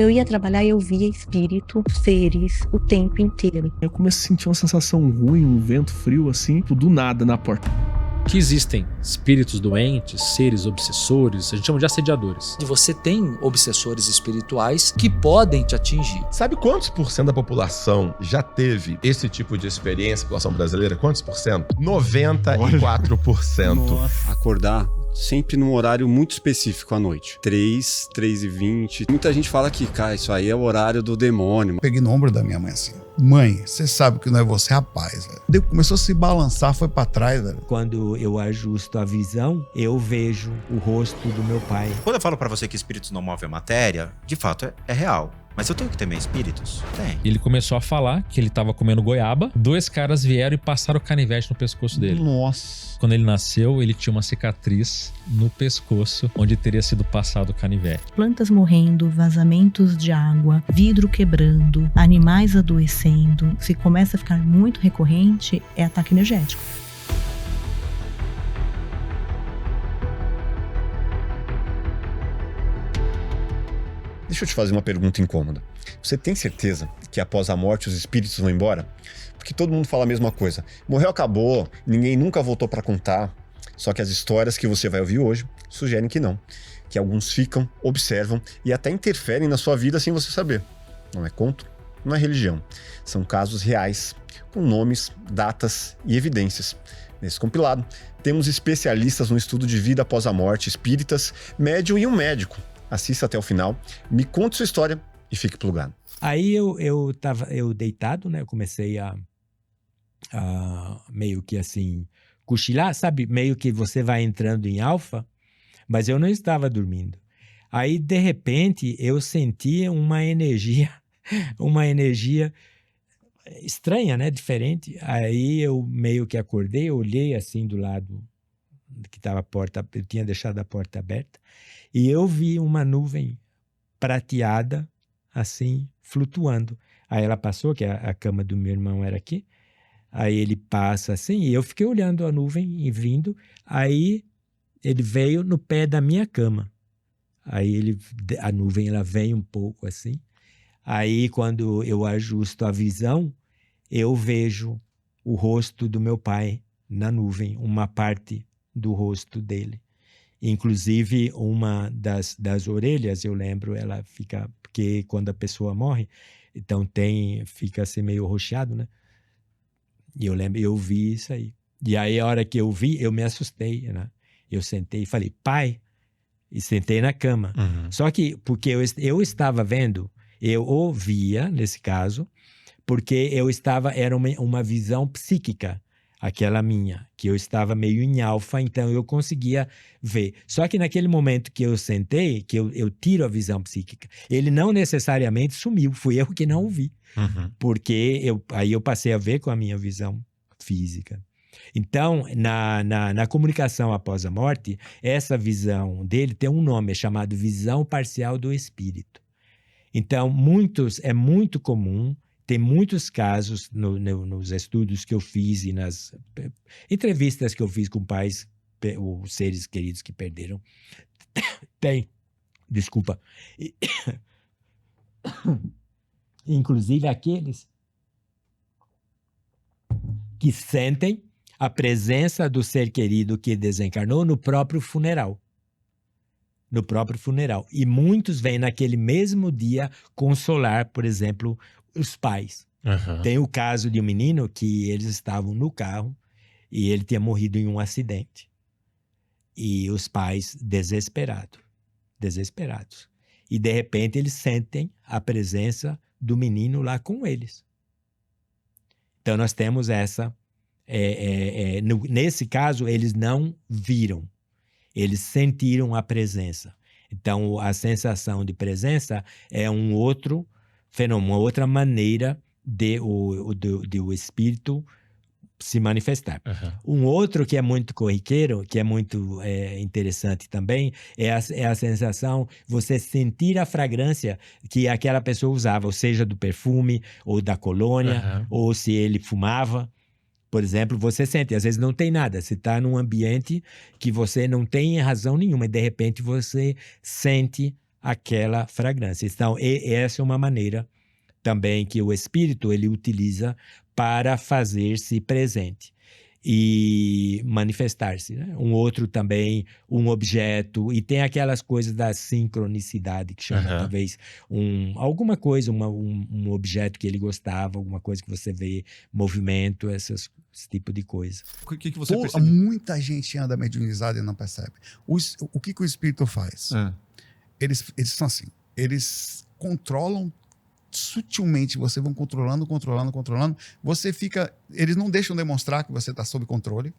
Eu ia trabalhar e eu via espírito, seres, o tempo inteiro. Eu comecei a sentir uma sensação ruim, um vento frio assim, do nada na porta. Que existem espíritos doentes, seres obsessores, a gente chama de assediadores. E você tem obsessores espirituais que podem te atingir. Sabe quantos por cento da população já teve esse tipo de experiência, a população brasileira? Quantos por cento? 94%. Nossa. Acordar sempre num horário muito específico à noite. 3h20. Muita gente fala que, cara, isso aí é o horário do demônio. Peguei no ombro da minha mãe assim. Mãe, você sabe que não é você, rapaz, velho. Daí começou a se balançar, foi pra trás, velho. Quando eu ajusto a visão, eu vejo o rosto do meu pai. Quando eu falo pra você que espíritos não movem a matéria, de fato é real. Mas eu tenho que temer espíritos? Tem. Ele começou a falar que ele tava comendo goiaba. 2 caras vieram e passaram o canivete no pescoço dele. Nossa. Quando ele nasceu, ele tinha uma cicatriz no pescoço, onde teria sido passado o canivete. Plantas morrendo, vazamentos de água, vidro quebrando, animais adoecendo. Se começa a ficar muito recorrente, é ataque energético. Deixa eu te fazer uma pergunta incômoda. Você tem certeza que após a morte os espíritos vão embora? Porque todo mundo fala a mesma coisa. Morreu, acabou, ninguém nunca voltou pra contar. Só que as histórias que você vai ouvir hoje sugerem que não. Que alguns ficam, observam e até interferem na sua vida sem você saber. Não é conto, não é religião. São casos reais, com nomes, datas e evidências. Nesse compilado, temos especialistas no estudo de vida após a morte, espíritas, médium e um médico. Assista até o final, me conte sua história e fique plugado. Aí eu deitado, né? Eu comecei a meio que assim, cochilar, sabe? Meio que você vai entrando em alfa, mas eu não estava dormindo. Aí, de repente, eu sentia uma energia estranha, né? Diferente. Aí eu meio que acordei, olhei assim do lado que estava a porta, eu tinha deixado a porta aberta, e eu vi uma nuvem prateada, assim, flutuando. Aí ela passou, que a cama do meu irmão era aqui, aí ele passa assim, e eu fiquei olhando a nuvem e vindo, aí ele veio no pé da minha cama. Aí a nuvem ela vem um pouco assim, aí quando eu ajusto a visão, eu vejo o rosto do meu pai na nuvem, uma parte do rosto dele. Inclusive, uma das orelhas, eu lembro, ela fica... Porque quando a pessoa morre, então fica assim meio roxeado, né? E eu lembro, eu vi isso aí. E aí, a hora que eu vi, eu me assustei, né? Eu sentei e falei, pai, e sentei na cama. Uhum. Só que, porque eu estava vendo, eu ouvia, nesse caso, porque era uma visão psíquica, aquela minha, que eu estava meio em alfa, então eu conseguia ver. Só que naquele momento que eu sentei, que eu tiro a visão psíquica, ele não necessariamente sumiu, fui eu que não o vi. Uhum. Porque aí eu passei a ver com a minha visão física. Então, na comunicação após a morte, essa visão dele tem um nome, é chamado visão parcial do espírito. Então, é muito comum. Tem muitos casos nos estudos que eu fiz e nas entrevistas que eu fiz com pais ou seres queridos que perderam. Desculpa. Inclusive aqueles que sentem a presença do ser querido que desencarnou no próprio funeral. No próprio funeral. E muitos vêm naquele mesmo dia consolar, por exemplo, os pais. Uhum. Tem o caso de um menino que eles estavam no carro e ele tinha morrido em um acidente. E os pais desesperados. E de repente eles sentem a presença do menino lá com eles. Então nós temos essa... nesse caso, eles não viram. Eles sentiram a presença. Então a sensação de presença é um outro fenômeno, uma outra maneira de o espírito se manifestar. Uhum. Um outro que é muito corriqueiro, que é muito interessante também, é a sensação, você sentir a fragrância que aquela pessoa usava, ou seja, do perfume, ou da colônia, ou se ele fumava. Por exemplo, você sente, às vezes não tem nada, você está num ambiente que você não tem razão nenhuma, e de repente você sente aquela fragrância. Então, essa é uma maneira também que o espírito ele utiliza para fazer-se presente e manifestar-se, né? Um outro também, um objeto, e tem aquelas coisas da sincronicidade que chama talvez alguma coisa, um objeto que ele gostava, alguma coisa que você vê, movimento, esse tipo de coisa. O que você Pô, percebe? muita gente anda mediunizada e não percebe. O que o espírito faz? Eles são assim, eles controlam sutilmente, você vão controlando. Você fica. Eles não deixam demonstrar que você está sob controle.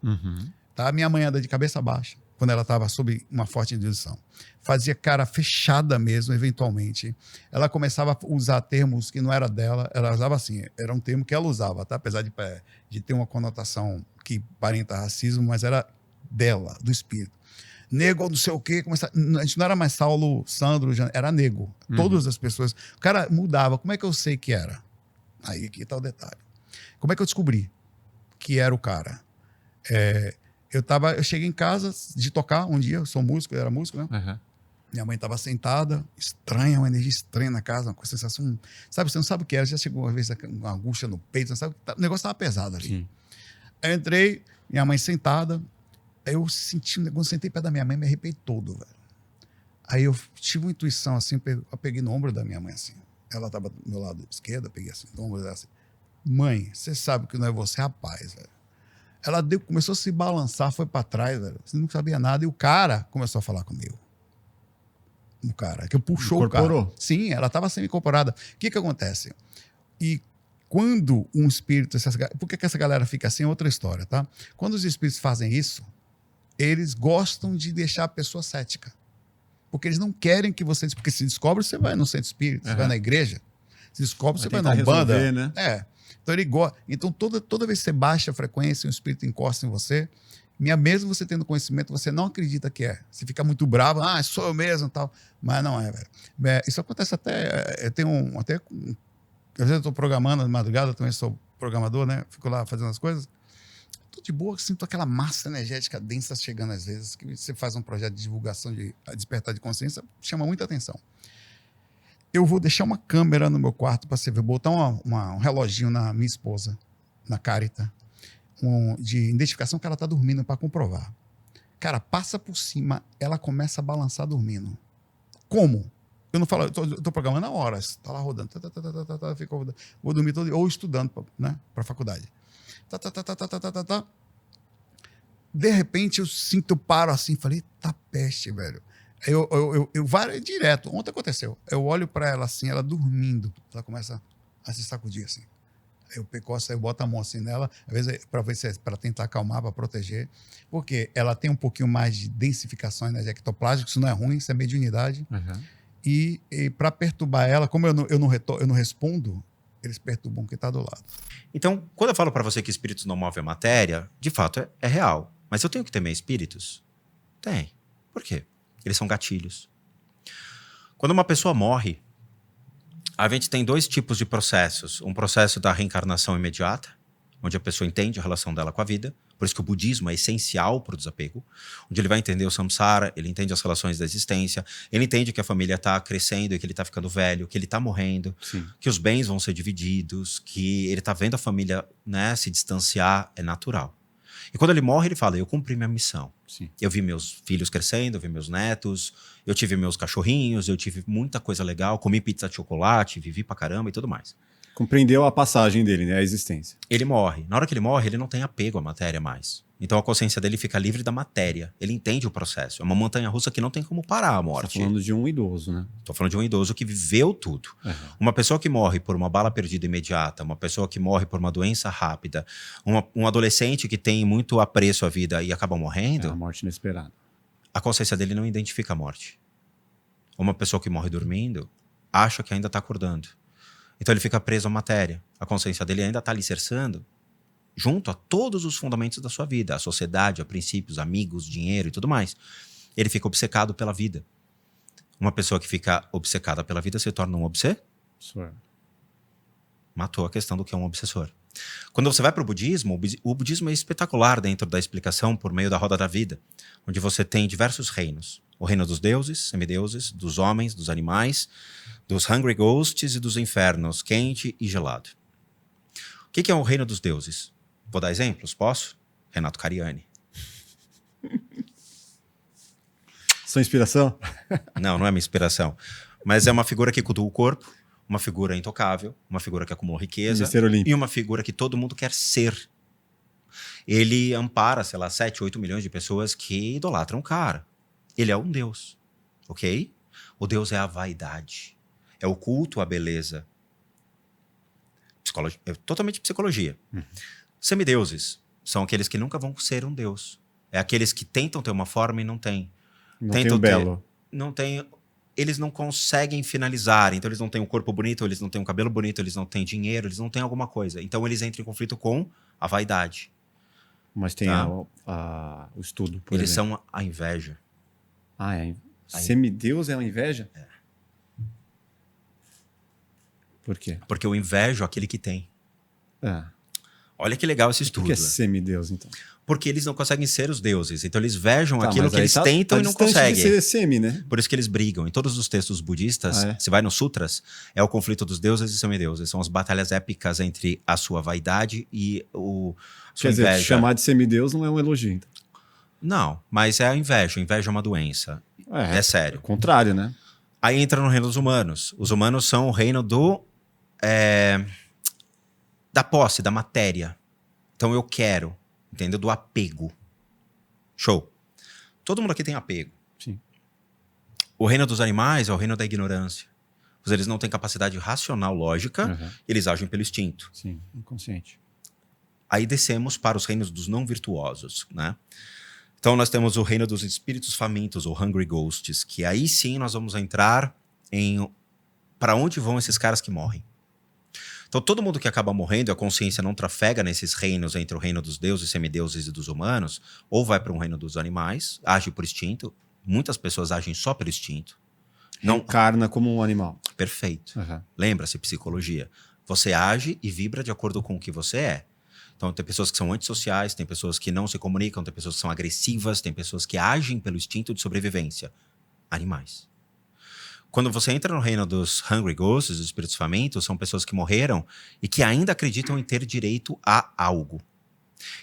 Tá? Minha mãe anda de cabeça baixa quando ela estava sob uma forte indução. Fazia cara fechada mesmo, eventualmente. Ela começava a usar termos que não era dela. Ela usava assim, era um termo que ela usava, tá? Apesar de ter uma conotação que parenta racismo, mas era dela, do espírito. Nego, não sei o quê. A gente não era mais Saulo, Sandro, era nego. Todas as pessoas. O cara mudava. Como é que eu sei que era? Aí aqui tá o detalhe. Como é que eu descobri que era o cara? Eu cheguei em casa de tocar um dia, eu sou músico, eu era músico, né? Minha mãe estava sentada, estranha, uma energia estranha na casa, uma sensação. Sabe, você não sabe o que era, já chegou uma vez uma angústia no peito, você não sabe, o negócio estava pesado ali. Sim. Aí eu entrei, minha mãe sentada. Aí eu senti um negócio, sentei perto da minha mãe, me arrepiei todo, velho. Aí eu tive uma intuição assim, eu peguei no ombro da minha mãe assim. Ela tava do meu lado esquerdo, eu peguei assim, no ombro dela assim. Mãe, você sabe que não é você, rapaz, velho. Ela começou a se balançar, foi pra trás, velho. Você não sabia nada. E o cara começou a falar comigo. O cara, que puxou o cara. Sim, ela tava semi-incorporada. O que acontece? E quando um espírito... Por que essa galera fica assim? É outra história, tá? Quando os espíritos fazem isso, eles gostam de deixar a pessoa cética. Porque eles não querem que você... Porque se descobre, você vai no centro espírita, você vai na igreja. Se descobre, você vai na Umbanda. Né? Então ele gosta. Então toda vez que você baixa a frequência e um espírito encosta em você, mesmo você tendo conhecimento, você não acredita que é. Você fica muito bravo, sou eu mesmo e tal. Mas não é, velho. Isso acontece até... Eu tenho até... Às vezes eu estou programando de madrugada, também sou programador, né? Fico lá fazendo as coisas. Tô de boa, sinto aquela massa energética densa chegando às vezes, que você faz um projeto de divulgação de despertar de consciência, chama muita atenção. Eu vou deixar uma câmera no meu quarto para você ver, botar um reloginho na minha esposa, na Carita, de identificação que ela tá dormindo para comprovar. Cara, passa por cima, ela começa a balançar dormindo. Como? Eu não falo, eu tô programando há horas, tá lá rodando, fico rodando, vou dormir todo dia, ou estudando, né, para faculdade. De repente eu sinto, eu paro assim, falei, tá peste, velho. Eu varo direto. Ontem aconteceu. Eu olho para ela assim, ela dormindo, ela começa a se sacudir assim. Aí eu pecoço, eu boto a mão assim nela, às vezes para tentar acalmar, para proteger, porque ela tem um pouquinho mais de densificação energética ectoplásmica, isso não é ruim, isso é mediunidade. E para perturbar ela, como eu não respondo, eles perturbam quem está do lado. Então, quando eu falo para você que espíritos não movem a matéria, de fato é real. Mas eu tenho que temer espíritos? Tem. Por quê? Eles são gatilhos. Quando uma pessoa morre, a gente tem dois tipos de processos. Um processo da reencarnação imediata, onde a pessoa entende a relação dela com a vida. Por isso que o budismo é essencial para o desapego. Onde ele vai entender o samsara, ele entende as relações da existência, ele entende que a família está crescendo e que ele está ficando velho, que ele está morrendo, que os bens vão ser divididos, que ele está vendo a família, né, se distanciar, é natural. E quando ele morre, ele fala, eu cumpri minha missão. Eu vi meus filhos crescendo, eu vi meus netos, eu tive meus cachorrinhos, eu tive muita coisa legal, comi pizza de chocolate, vivi pra caramba e tudo mais. Compreendeu a passagem dele, né? A existência. Ele morre. Na hora que ele morre, ele não tem apego à matéria mais. Então a consciência dele fica livre da matéria. Ele entende o processo. É uma montanha-russa que não tem como parar a morte. Você tá falando de um idoso, né? Tô falando de um idoso que viveu tudo. Uma pessoa que morre por uma bala perdida imediata, uma pessoa que morre por uma doença rápida, um adolescente que tem muito apreço à vida e acaba morrendo... É uma morte inesperada. A consciência dele não identifica a morte. Uma pessoa que morre dormindo acha que ainda está acordando. Então ele fica preso à matéria. A consciência dele ainda está alicerçando junto a todos os fundamentos da sua vida. A sociedade, a princípios, amigos, dinheiro e tudo mais. Ele fica obcecado pela vida. Uma pessoa que fica obcecada pela vida se torna um obsessor. Matou a questão do que é um obsessor. Quando você vai para o budismo é espetacular dentro da explicação por meio da roda da vida, onde você tem diversos reinos. O reino dos deuses, semideuses, dos homens, dos animais, dos hungry ghosts e dos infernos, quente e gelado. O que é o reino dos deuses? Vou dar exemplos, posso? Renato Cariani. Sua inspiração? Não é minha inspiração. Mas é uma figura que cultua o corpo, uma figura intocável, uma figura que acumula riqueza e uma figura que todo mundo quer ser. Ele ampara, sei lá, 7, 8 milhões de pessoas que idolatram o cara. Ele é um deus, ok? O deus é a vaidade. É o culto à beleza. É totalmente psicologia. Semideuses são aqueles que nunca vão ser um deus. É aqueles que tentam ter uma forma e não têm. Não tem um belo. Não tem... Eles não conseguem finalizar, então eles não têm um corpo bonito, eles não têm um cabelo bonito, eles não têm dinheiro, eles não têm alguma coisa. Então eles entram em conflito com a vaidade. Mas tem Tá? o estudo, por Eles exemplo. são a inveja. Semideus é uma inveja? É. Por quê? Porque eu invejo aquele que tem. É. Olha que legal esse estudo. Por que é semideus, então? Porque eles não conseguem ser os deuses. Então eles vejam Tá, aquilo mas que aí eles tá tentam e não distante conseguem. de ser semi, né? Por isso que eles brigam. Em todos os textos budistas, se vai nos sutras, é o conflito dos deuses e semideuses. São as batalhas épicas entre a sua vaidade e sua Quer dizer, inveja. chamar de semideus não é um elogio, então. Não, mas é a inveja. A inveja é uma doença. É sério. O contrário, né? Aí entra no reino dos humanos. Os humanos são o reino da posse, da matéria. Então eu quero, entendeu? Do apego. Show. Todo mundo aqui tem apego. Sim. O reino dos animais é o reino da ignorância. Pois eles não têm capacidade racional, lógica, eles agem pelo instinto. Sim, inconsciente. Aí descemos para os reinos dos não virtuosos, né? Então nós temos o reino dos espíritos famintos, ou hungry ghosts, que aí sim nós vamos entrar em para onde vão esses caras que morrem. Então todo mundo que acaba morrendo, a consciência não trafega nesses reinos entre o reino dos deuses, semideuses e dos humanos, ou vai para um reino dos animais, age por instinto. Muitas pessoas agem só pelo instinto. Não encarna como um animal. Perfeito. Lembra-se, psicologia. Você age e vibra de acordo com o que você é. Então tem pessoas que são antissociais, tem pessoas que não se comunicam, tem pessoas que são agressivas, tem pessoas que agem pelo instinto de sobrevivência. Animais. Quando você entra no reino dos hungry ghosts, os espíritos famintos, são pessoas que morreram e que ainda acreditam em ter direito a algo.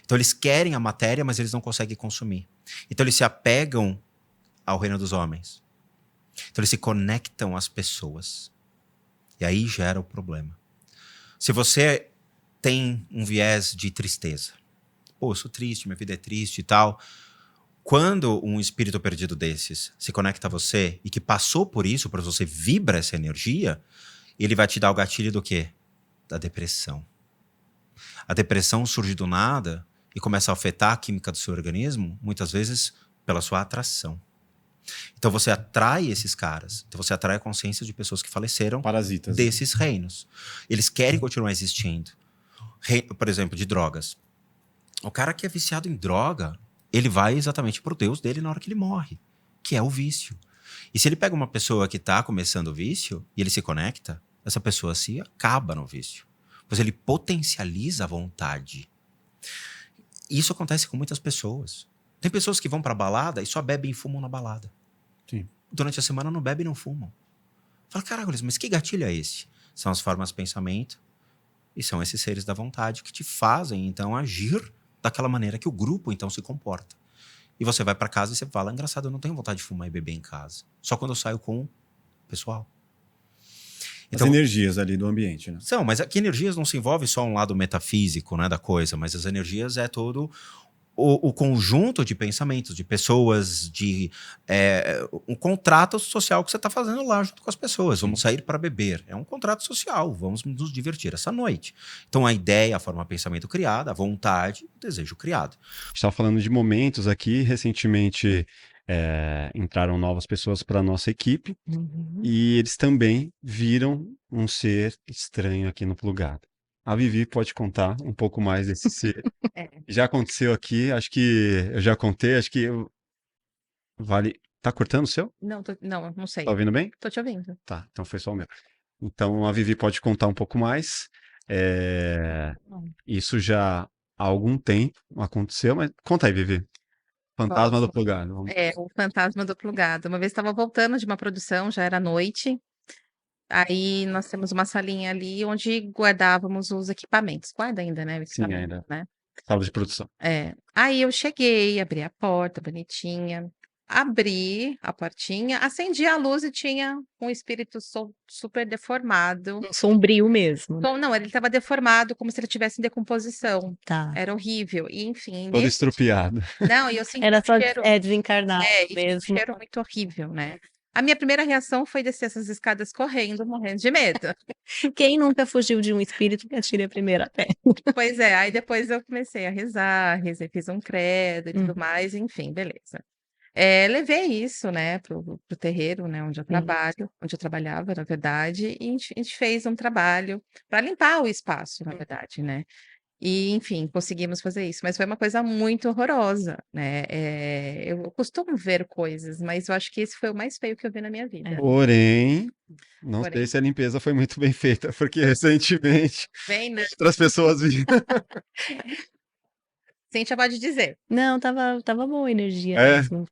Então eles querem a matéria, mas eles não conseguem consumir. Então eles se apegam ao reino dos homens. Então eles se conectam às pessoas. E aí gera o problema. Se você tem um viés de tristeza. Pô, eu sou triste, minha vida é triste e tal. Quando um espírito perdido desses se conecta a você e que passou por isso, para você vibra essa energia, ele vai te dar o gatilho do quê? Da depressão. A depressão surge do nada e começa a afetar a química do seu organismo, muitas vezes pela sua atração. Então você atrai esses caras. Então você atrai a consciência de pessoas que faleceram Parasitas, desses reinos. Eles querem continuar existindo. Por exemplo, de drogas. O cara que é viciado em droga, ele vai exatamente pro Deus dele na hora que ele morre, que é o vício. E se ele pega uma pessoa que tá começando o vício e ele se conecta, essa pessoa se acaba no vício. Pois ele potencializa a vontade. Isso acontece com muitas pessoas. Tem pessoas que vão pra balada e só bebem e fumam na balada. Sim. Durante a semana não bebem e não fumam. Fala, caralho, mas que gatilho é esse? São as formas de pensamento e são esses seres da vontade que te fazem, então, agir daquela maneira que o grupo, então, se comporta. E você vai pra casa e você fala, engraçado, eu não tenho vontade de fumar e beber em casa. Só quando eu saio com o pessoal. Então, as energias ali do ambiente, né? São, mas aqui energias não se envolve só um lado metafísico, né, da coisa, mas as energias é todo o conjunto de pensamentos, de pessoas, de um contrato social que você está fazendo lá junto com as pessoas. Vamos sair para beber. É um contrato social, vamos nos divertir essa noite. Então a ideia, a forma de pensamento criada, a vontade, o desejo criado. A gente estava falando de momentos aqui, recentemente entraram novas pessoas para a nossa equipe e eles também viram um ser estranho aqui no Plugado. A Vivi pode contar um pouco mais desse ser. Já aconteceu aqui, acho que eu já contei, acho que vale... Tá cortando o seu? Não, não sei. Tá ouvindo bem? Tô te ouvindo. Tá, então foi só o meu. Então a Vivi pode contar um pouco mais. Isso já há algum tempo aconteceu, mas conta aí, Vivi. Fantasma do Plugado. O fantasma do plugado. Uma vez estava voltando de uma produção, já era noite. Aí nós temos uma salinha ali onde guardávamos os equipamentos. Guarda ainda, né? O Sim, equipamento, ainda. né? Sala de produção. Aí eu cheguei, abri a porta, bonitinha. Abri a portinha, acendi a luz e tinha um espírito super deformado. Sombrio mesmo. Bom, não, ele estava deformado, como se ele estivesse em decomposição. Tá. Era horrível. E, enfim, Todo estrupiado. Não, e eu senti Era um só cheiro. desencarnado E tinha um mesmo. cheiro muito horrível, né? A minha primeira reação foi descer essas escadas correndo, morrendo de medo. Quem nunca fugiu de um espírito que atire a primeira pedra? Pois é, aí depois eu comecei a rezar, fiz um credo e tudo mais, enfim, beleza. Levei isso, né, pro terreiro, né, onde eu trabalhava, na verdade, e a gente fez um trabalho para limpar o espaço, na verdade, né? E, enfim, conseguimos fazer isso, mas foi uma coisa muito horrorosa, né? Eu costumo ver coisas, mas eu acho que esse foi o mais feio que eu vi na minha vida. Porém, não sei se a limpeza foi muito bem feita, porque recentemente Vem, né? outras pessoas viram. Cintia pode dizer. Não, tava boa a energia mesmo.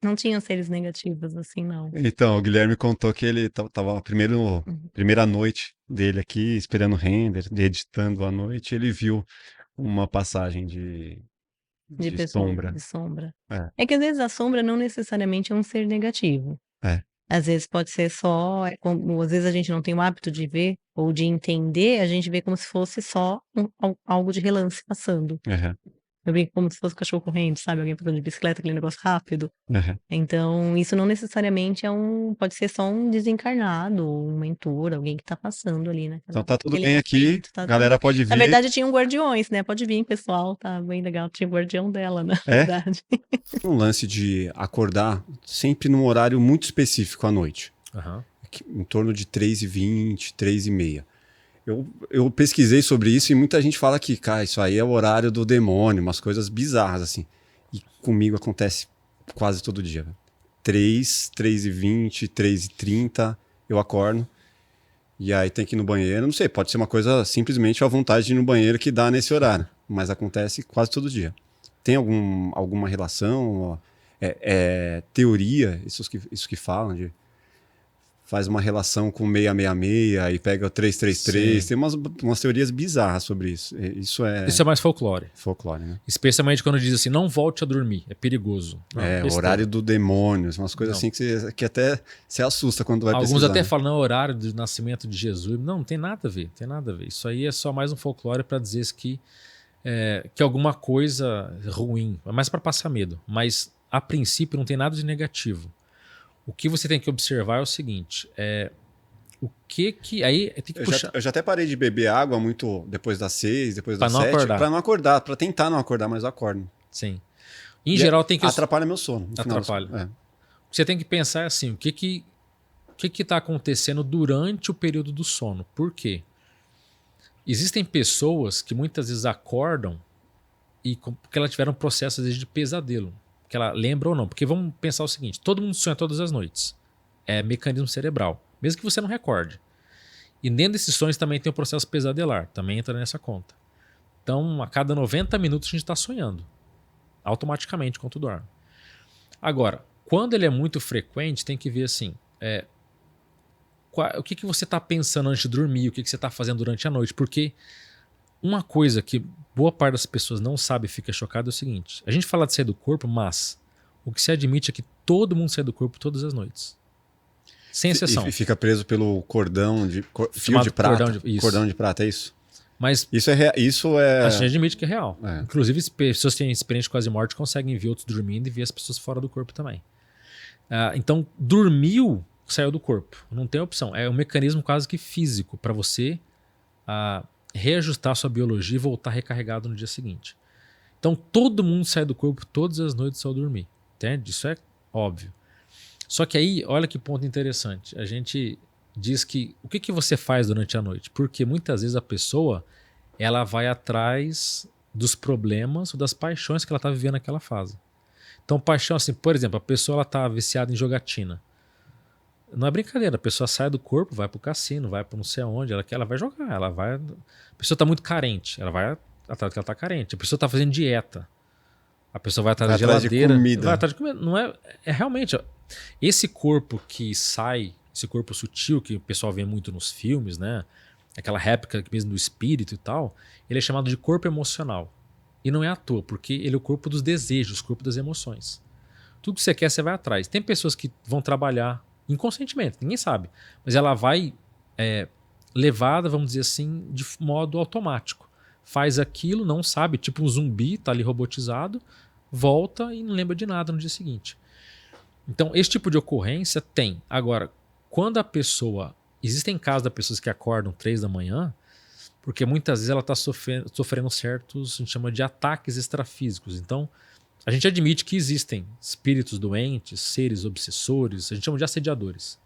Não tinham seres negativos assim, não. Então, o Guilherme contou que ele tava primeira noite dele aqui, esperando o render, editando à noite, ele viu uma passagem de sombra. De sombra. É que às vezes a sombra não necessariamente é um ser negativo. Às vezes pode ser só, às vezes a gente não tem o hábito de ver ou de entender, a gente vê como se fosse só algo de relance passando. Eu brinco como se fosse um cachorro correndo, sabe? Alguém passando de bicicleta, aquele negócio rápido. Então, isso não necessariamente pode ser só um desencarnado, um mentor, alguém que tá passando ali, né? Então tá tudo bem aqui, galera pode vir. Na verdade, tinham guardiões, né? Pode vir, pessoal, tá bem legal. Tinha o guardião dela, na verdade. Um lance de acordar sempre num horário muito específico à noite. Em torno de 3h20, 3h30. Eu pesquisei sobre isso e muita gente fala que, cara, isso aí é o horário do demônio, umas coisas bizarras, assim. E comigo acontece quase todo dia. 3h20, 3h30, eu acordo. E aí tem que ir no banheiro. Não sei, pode ser uma coisa simplesmente a vontade de ir no banheiro que dá nesse horário. Mas acontece quase todo dia. Tem alguma relação? Teoria, isso que falam de... Faz uma relação com 666 e pega o 333. Sim. Tem umas teorias bizarras sobre isso. Isso é mais folclore. Folclore, né? Especialmente quando diz assim, não volte a dormir, é perigoso. Não, o horário do demônio, umas coisas assim que até se assusta quando vai pesquisar. Alguns até falam, não, horário do nascimento de Jesus. Não tem nada a ver, tem nada a ver. Isso aí é só mais um folclore para dizer que alguma coisa ruim, é mais para passar medo. Mas, a princípio, não tem nada de negativo. O que você tem que observar é o seguinte, aí tem que puxar... Eu já até parei de beber água muito depois das 6, depois das 7, para não acordar, para tentar não acordar, mas eu acordo. Sim. Em geral tem que... Atrapalha meu sono. Atrapalha. O que você tem que pensar é assim, o que está acontecendo durante o período do sono? Por quê? Existem pessoas que muitas vezes acordam porque elas tiveram processos de pesadelo. Que ela lembra ou não. Porque vamos pensar o seguinte, todo mundo sonha todas as noites. É mecanismo cerebral. Mesmo que você não recorde. E dentro desses sonhos também tem o processo pesadelar. Também entra nessa conta. Então, a cada 90 minutos a gente está sonhando. Automaticamente, enquanto dorme. Agora, quando ele é muito frequente, tem que ver assim... o que você está pensando antes de dormir? O que você está fazendo durante a noite? Porque uma coisa que boa parte das pessoas não sabe e fica chocada é o seguinte. A gente fala de sair do corpo, mas o que se admite é que todo mundo sai do corpo todas as noites. Sem exceção. E fica preso pelo cordão de fio de prata. Cordão de prata, é isso? Mas isso é... A gente admite que é real. Inclusive, pessoas que têm experiência de quase morte conseguem ver outros dormindo e ver as pessoas fora do corpo também. Então, dormiu, saiu do corpo. Não tem opção. É um mecanismo quase que físico para você... reajustar sua biologia e voltar recarregado no dia seguinte. Então todo mundo sai do corpo todas as noites ao dormir. Entende? Isso é óbvio. Só que aí, olha que ponto interessante. A gente diz que o que você faz durante a noite? Porque muitas vezes a pessoa ela vai atrás dos problemas ou das paixões que ela está vivendo naquela fase. Então paixão assim, por exemplo, a pessoa está viciada em jogatina. Não é brincadeira, a pessoa sai do corpo, vai pro cassino, vai pro não sei aonde, ela vai jogar, a pessoa tá muito carente, ela vai atrás do que ela tá carente. A pessoa tá fazendo dieta, a pessoa vai atrás da geladeira, de comida. Vai atrás de comida. Não é realmente, esse corpo que sai, esse corpo sutil que o pessoal vê muito nos filmes, né? Aquela réplica mesmo do espírito e tal, ele é chamado de corpo emocional. E não é à toa, porque ele é o corpo dos desejos, o corpo das emoções. Tudo que você quer, você vai atrás. Tem pessoas que vão trabalhar inconscientemente, ninguém sabe. Mas ela vai levada, vamos dizer assim, de modo automático. Faz aquilo, não sabe, tipo um zumbi, tá ali robotizado, volta e não lembra de nada no dia seguinte. Então, esse tipo de ocorrência tem. Agora, quando a pessoa... Existem casos de pessoas que acordam 3 da manhã, porque muitas vezes ela está sofrendo certos, a gente chama de ataques extrafísicos. Então, a gente admite que existem espíritos doentes, seres obsessores, a gente chama de assediadores.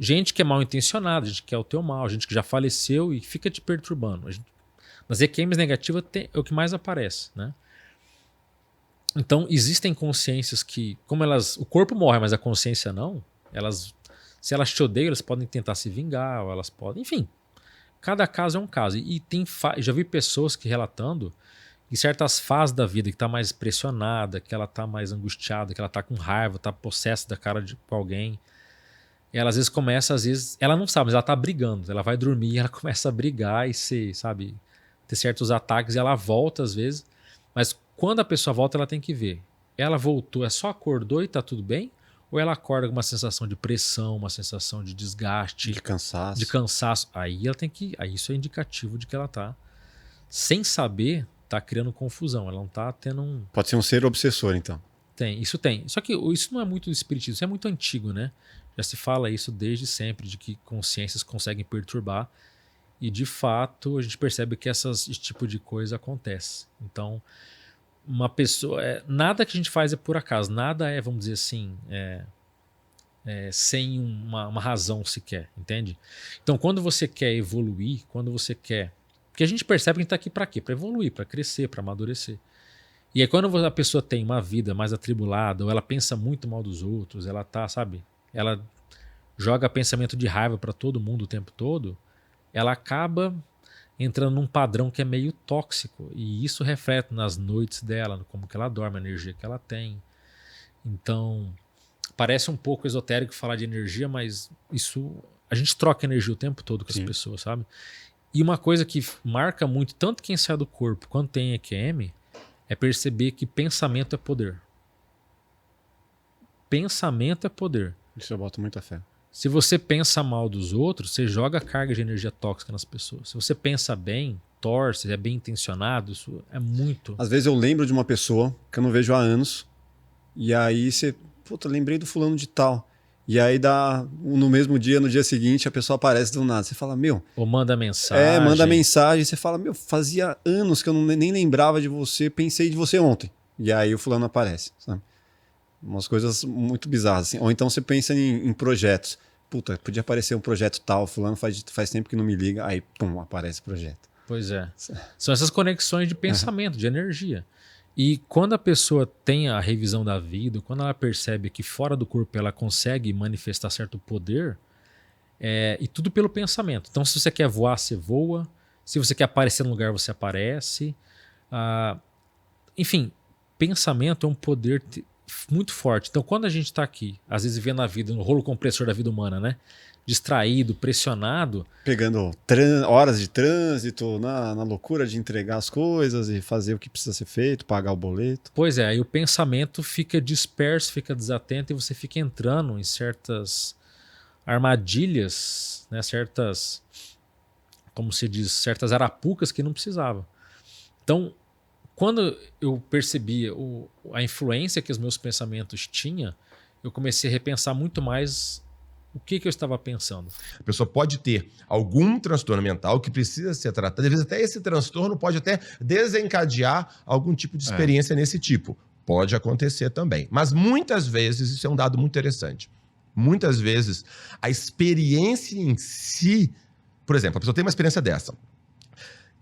Gente que é mal intencionada, gente que quer o teu mal, gente que já faleceu e fica te perturbando. Nas EQMs negativas é o que mais aparece, né? Então, existem consciências que, como o corpo morre, mas a consciência não, se elas te odeiam, elas podem tentar se vingar, ou elas podem, enfim. Cada caso é um caso. E já vi pessoas que relatando em certas fases da vida que está mais pressionada, que ela está mais angustiada, que ela está com raiva, está possessa da cara com alguém. E ela às vezes começa, ela não sabe, mas ela está brigando. Ela vai dormir, ela começa a brigar e ter certos ataques e ela volta às vezes. Mas quando a pessoa volta, ela tem que ver. Ela voltou, só acordou e está tudo bem? Ou ela acorda com uma sensação de pressão, uma sensação de desgaste, de cansaço. Aí ela tem que. Aí isso é indicativo de que ela tá, sem saber, tá criando confusão. Ela não tá tendo Pode ser um ser obsessor, então. Isso tem. Só que isso não é muito do espiritismo, isso é muito antigo, né? Já se fala isso desde sempre, de que consciências conseguem perturbar. E de fato a gente percebe que esse tipo de coisa acontece. Então, uma pessoa. Nada que a gente faz é por acaso, nada vamos dizer assim, sem uma razão sequer, entende? Então, quando você quer evoluir, quando você quer. Porque a gente percebe que a gente está aqui para quê? Para evoluir, para crescer, para amadurecer. E aí, quando a pessoa tem uma vida mais atribulada, ou ela pensa muito mal dos outros, ela tá, sabe? Ela joga pensamento de raiva para todo mundo o tempo todo, ela acaba entrando num padrão que é meio tóxico. E isso reflete nas noites dela, como que ela dorme, a energia que ela tem. Então, parece um pouco esotérico falar de energia, mas a gente troca energia o tempo todo com as pessoas, sabe? E uma coisa que marca muito, tanto quem sai do corpo quanto tem EQM, é perceber que pensamento é poder. Pensamento é poder. Isso eu boto muita fé. Se você pensa mal dos outros, você joga carga de energia tóxica nas pessoas. Se você pensa bem, torce, é bem intencionado, isso é muito... Às vezes eu lembro de uma pessoa que eu não vejo há anos, e aí você... Puta, lembrei do fulano de tal. E aí no mesmo dia, no dia seguinte, a pessoa aparece do nada. Você fala, meu... Ou manda mensagem. Manda mensagem. Você fala, meu, fazia anos que eu nem lembrava de você, pensei de você ontem. E aí o fulano aparece, sabe? Umas coisas muito bizarras, assim. Ou então você pensa em projetos. Puta, podia aparecer um projeto tal, fulano faz tempo que não me liga, aí, pum, aparece o projeto. Pois é. São essas conexões de pensamento, de energia. E quando a pessoa tem a revisão da vida, quando ela percebe que fora do corpo ela consegue manifestar certo poder, e tudo pelo pensamento. Então, se você quer voar, você voa. Se você quer aparecer no lugar, você aparece. Enfim, pensamento é um poder muito forte. Então, quando a gente está aqui, às vezes vendo a vida, no rolo compressor da vida humana, né? Distraído, pressionado. Pegando horas de trânsito, na loucura de entregar as coisas e fazer o que precisa ser feito, pagar o boleto. Pois é, aí o pensamento fica disperso, fica desatento e você fica entrando em certas armadilhas, né? Certas, como se diz, certas arapucas que não precisava. Então, quando eu percebi a influência que os meus pensamentos tinham, eu comecei a repensar muito mais o que eu estava pensando. A pessoa pode ter algum transtorno mental que precisa ser tratado. Às vezes até esse transtorno pode até desencadear algum tipo de experiência nesse tipo. Pode acontecer também. Mas muitas vezes, isso é um dado muito interessante, muitas vezes a experiência em si... Por exemplo, a pessoa tem uma experiência dessa.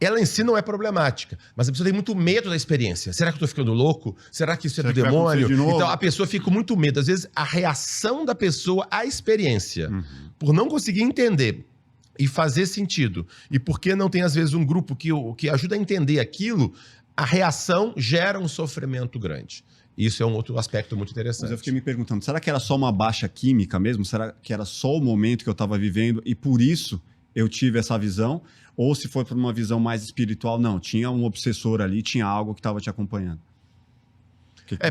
ela em si não é problemática, mas a pessoa tem muito medo da experiência. Será que eu tô ficando louco? Será que isso é do demônio? De então a pessoa fica com muito medo. Às vezes a reação da pessoa à experiência, por não conseguir entender e fazer sentido, e porque não tem às vezes um grupo que ajuda a entender aquilo, a reação gera um sofrimento grande. Isso é um outro aspecto muito interessante. Mas eu fiquei me perguntando, será que era só uma baixa química mesmo? Será que era só o momento que eu estava vivendo e por isso eu tive essa visão? Ou se for por uma visão mais espiritual, não, tinha um obsessor ali, tinha algo que estava te acompanhando.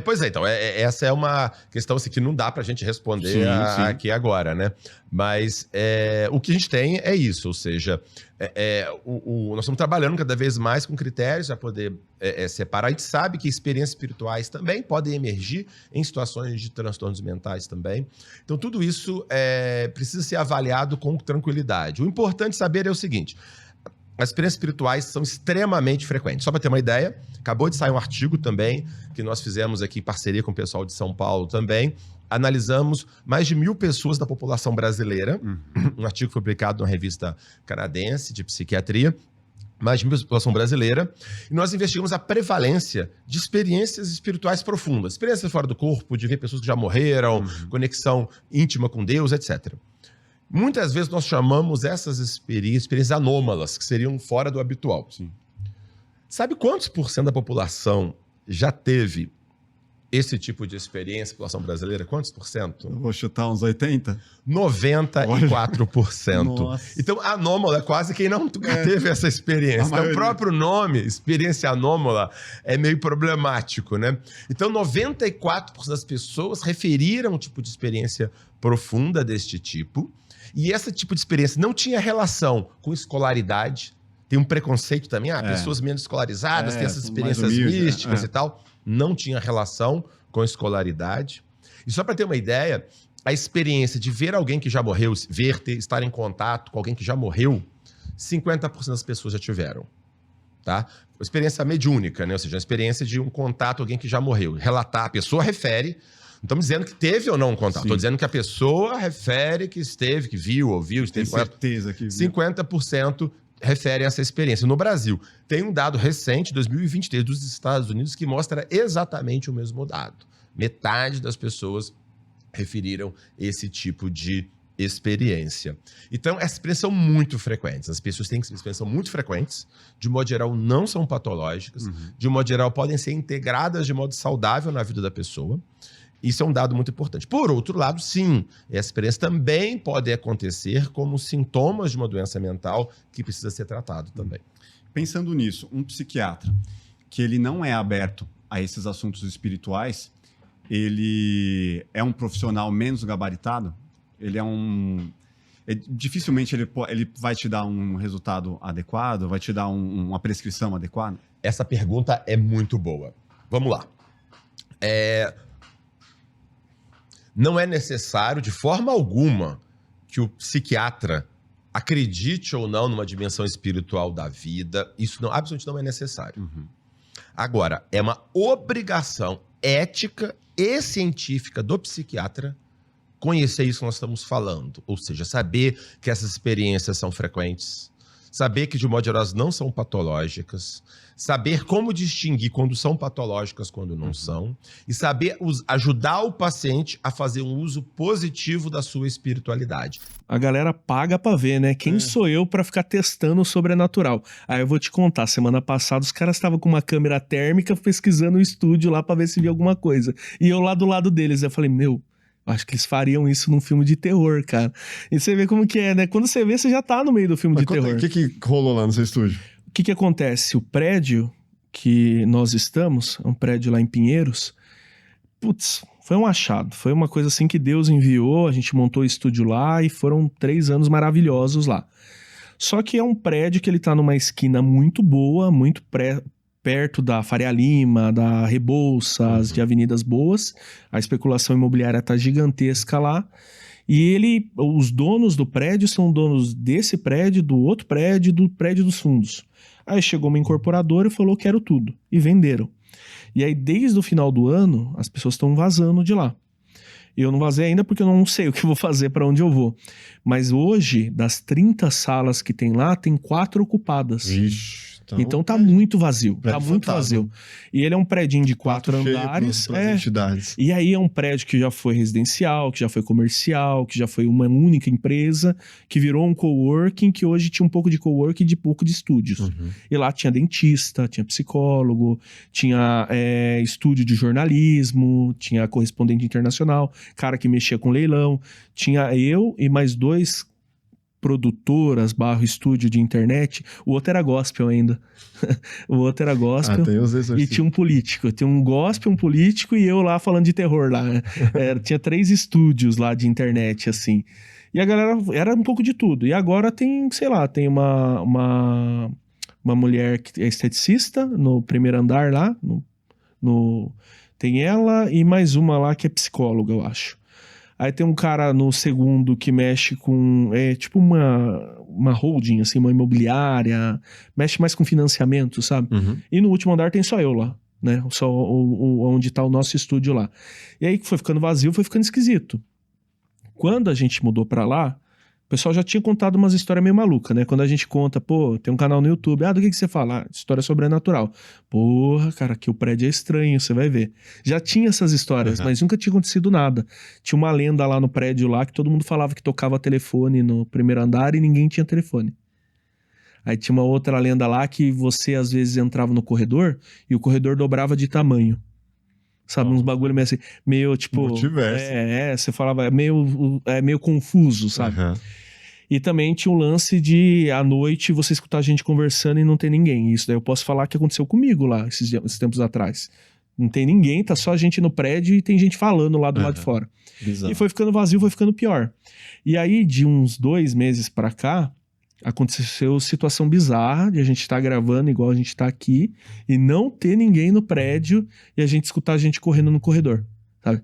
Pois é, então, essa é uma questão assim, que não dá pra gente responder aqui agora, né? Mas o que a gente tem é isso, ou seja, nós estamos trabalhando cada vez mais com critérios para poder separar. A gente sabe que experiências espirituais também podem emergir em situações de transtornos mentais também. Então, tudo isso precisa ser avaliado com tranquilidade. O importante saber é o seguinte: as experiências espirituais são extremamente frequentes. Só para ter uma ideia, acabou de sair um artigo também, que nós fizemos aqui em parceria com o pessoal de São Paulo também. Analisamos mais de 1.000 pessoas da população brasileira. Um artigo foi publicado numa revista canadense de psiquiatria. Mais de 1.000 da população brasileira. E nós investigamos a prevalência de experiências espirituais profundas. Experiências fora do corpo, de ver pessoas que já morreram, conexão íntima com Deus, etc. Muitas vezes nós chamamos essas experiências anômalas, que seriam fora do habitual. Sim. Sabe quantos % da população já teve esse tipo de experiência, população brasileira? Quantos por cento? Eu vou chutar uns 80%. 94%. Nossa. Então, anômala é quase quem não teve essa experiência. Então, o próprio nome, experiência anômala, é meio problemático, né? Então, 94% das pessoas referiram um tipo de experiência profunda deste tipo. E esse tipo de experiência não tinha relação com escolaridade. Tem um preconceito também. Pessoas menos escolarizadas têm essas experiências místicas e tal. Não tinha relação com escolaridade. E só para ter uma ideia, a experiência de ver alguém que já morreu, estar em contato com alguém que já morreu, 50% das pessoas já tiveram. Tá? Experiência mediúnica, né? Ou seja, a experiência de um contato com alguém que já morreu. Relatar, a pessoa refere. Não estamos dizendo que teve ou não um contato. Estou dizendo que a pessoa refere que esteve, que viu, ouviu, esteve. Tem certeza que viu. 50% referem a essa experiência. No Brasil, tem um dado recente, 2023, dos Estados Unidos, que mostra exatamente o mesmo dado. Metade das pessoas referiram esse tipo de experiência. Então, essas experiências são muito frequentes. As pessoas têm experiências são muito frequentes, de modo geral não são patológicas, de modo geral podem ser integradas de modo saudável na vida da pessoa. Isso é um dado muito importante. Por outro lado, sim, essa experiência também pode acontecer como sintomas de uma doença mental que precisa ser tratado também. Pensando nisso, um psiquiatra que ele não é aberto a esses assuntos espirituais, ele é um profissional menos gabaritado? Ele é um... dificilmente ele vai te dar um resultado adequado? Vai te dar uma prescrição adequada? Essa pergunta é muito boa. Vamos lá. Não é necessário, de forma alguma, que o psiquiatra acredite ou não numa dimensão espiritual da vida. Isso absolutamente não é necessário. Agora, é uma obrigação ética e científica do psiquiatra conhecer isso que nós estamos falando. Ou seja, saber que essas experiências são frequentes, saber que, de modo geral, elas não são patológicas, saber como distinguir quando são patológicas, quando não são, e saber ajudar o paciente a fazer um uso positivo da sua espiritualidade. A galera paga pra ver, né? Quem sou eu pra ficar testando o sobrenatural? Aí eu vou te contar, semana passada os caras estavam com uma câmera térmica pesquisando o estúdio lá pra ver se via alguma coisa. E eu lá do lado deles, eu falei, acho que eles fariam isso num filme de terror, cara. E você vê como que é, né? Quando você vê, você já tá no meio do filme de terror. O que rolou lá no seu estúdio? O que acontece? O prédio que nós estamos, é um prédio lá em Pinheiros, foi um achado. Foi uma coisa assim que Deus enviou, a gente montou o estúdio lá e foram 3 anos maravilhosos lá. Só que é um prédio que ele tá numa esquina muito boa, muito perto da Faria Lima, da Rebouças, de avenidas boas. A especulação imobiliária tá gigantesca lá. E os donos do prédio são donos desse prédio, do outro prédio, do prédio dos fundos. Aí chegou uma incorporadora e falou, quero tudo. E venderam. E aí, desde o final do ano, as pessoas estão vazando de lá. Eu não vazei ainda porque eu não sei o que eu vou fazer, para onde eu vou. Mas hoje, das 30 salas que tem lá, tem 4 ocupadas. Ixi, Então tá muito vazio. Tá muito vazio. E ele é um prédio de 4 andares. Entidades. E aí é um prédio que já foi residencial, que já foi comercial, que já foi uma única empresa, que virou um coworking, que hoje tinha um pouco de coworking e de pouco de estúdios. E lá tinha dentista, tinha psicólogo, tinha estúdio de jornalismo, tinha correspondente internacional, cara que mexia com leilão. Tinha eu e mais 2 produtoras / estúdio de internet. O outro era gospel ainda. O outro era gospel. E tinha um político. Tinha um gospel, um político e eu lá falando de terror lá. Tinha 3 estúdios lá de internet, assim. E a galera era um pouco de tudo. E agora tem, sei lá, tem uma mulher que é esteticista no primeiro andar lá. Tem ela e mais uma lá que é psicóloga, eu acho. Aí tem um cara no segundo que mexe com... tipo uma holding, assim, uma imobiliária. Mexe mais com financiamento, sabe? E no último andar tem só eu lá, né? Só onde tá o nosso estúdio lá. E aí foi ficando vazio, foi ficando esquisito. Quando a gente mudou pra lá, o pessoal já tinha contado umas histórias meio malucas, né? Quando a gente conta, tem um canal no YouTube. Do que você fala? História sobrenatural. Porra, cara, aqui o prédio é estranho, você vai ver. Já tinha essas histórias, mas nunca tinha acontecido nada. Tinha uma lenda lá no prédio lá que todo mundo falava que tocava telefone no primeiro andar e ninguém tinha telefone. Aí tinha uma outra lenda lá que você às vezes entrava no corredor e o corredor dobrava de tamanho. Sabe, uns bagulho meio assim, meio tipo... Multiverso. Você falava, é meio confuso, sabe? E também tinha um lance de, à noite, você escutar a gente conversando e não ter ninguém. Isso daí eu posso falar que aconteceu comigo lá, esses tempos atrás. Não tem ninguém, tá só a gente no prédio e tem gente falando lá do lado de fora. Bizarro. E foi ficando vazio, foi ficando pior. E aí, de uns 2 meses pra cá, aconteceu situação bizarra de a gente estar gravando igual a gente tá aqui e não ter ninguém no prédio e a gente escutar a gente correndo no corredor, sabe?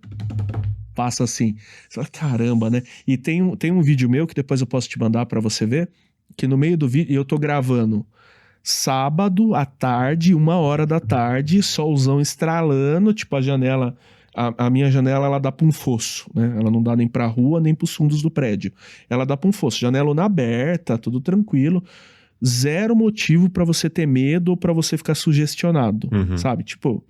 Passa assim. Você fala, caramba, né? E tem um vídeo meu que depois eu posso te mandar pra você ver, que no meio do vídeo eu tô gravando sábado à tarde, 1h da tarde, solzão estralando, tipo a janela... A minha janela, ela dá pra um fosso, né? Ela não dá nem pra rua, nem pros fundos do prédio. Ela dá pra um fosso. Janelona aberta, tudo tranquilo. 0 motivo pra você ter medo ou pra você ficar sugestionado, sabe? Tipo,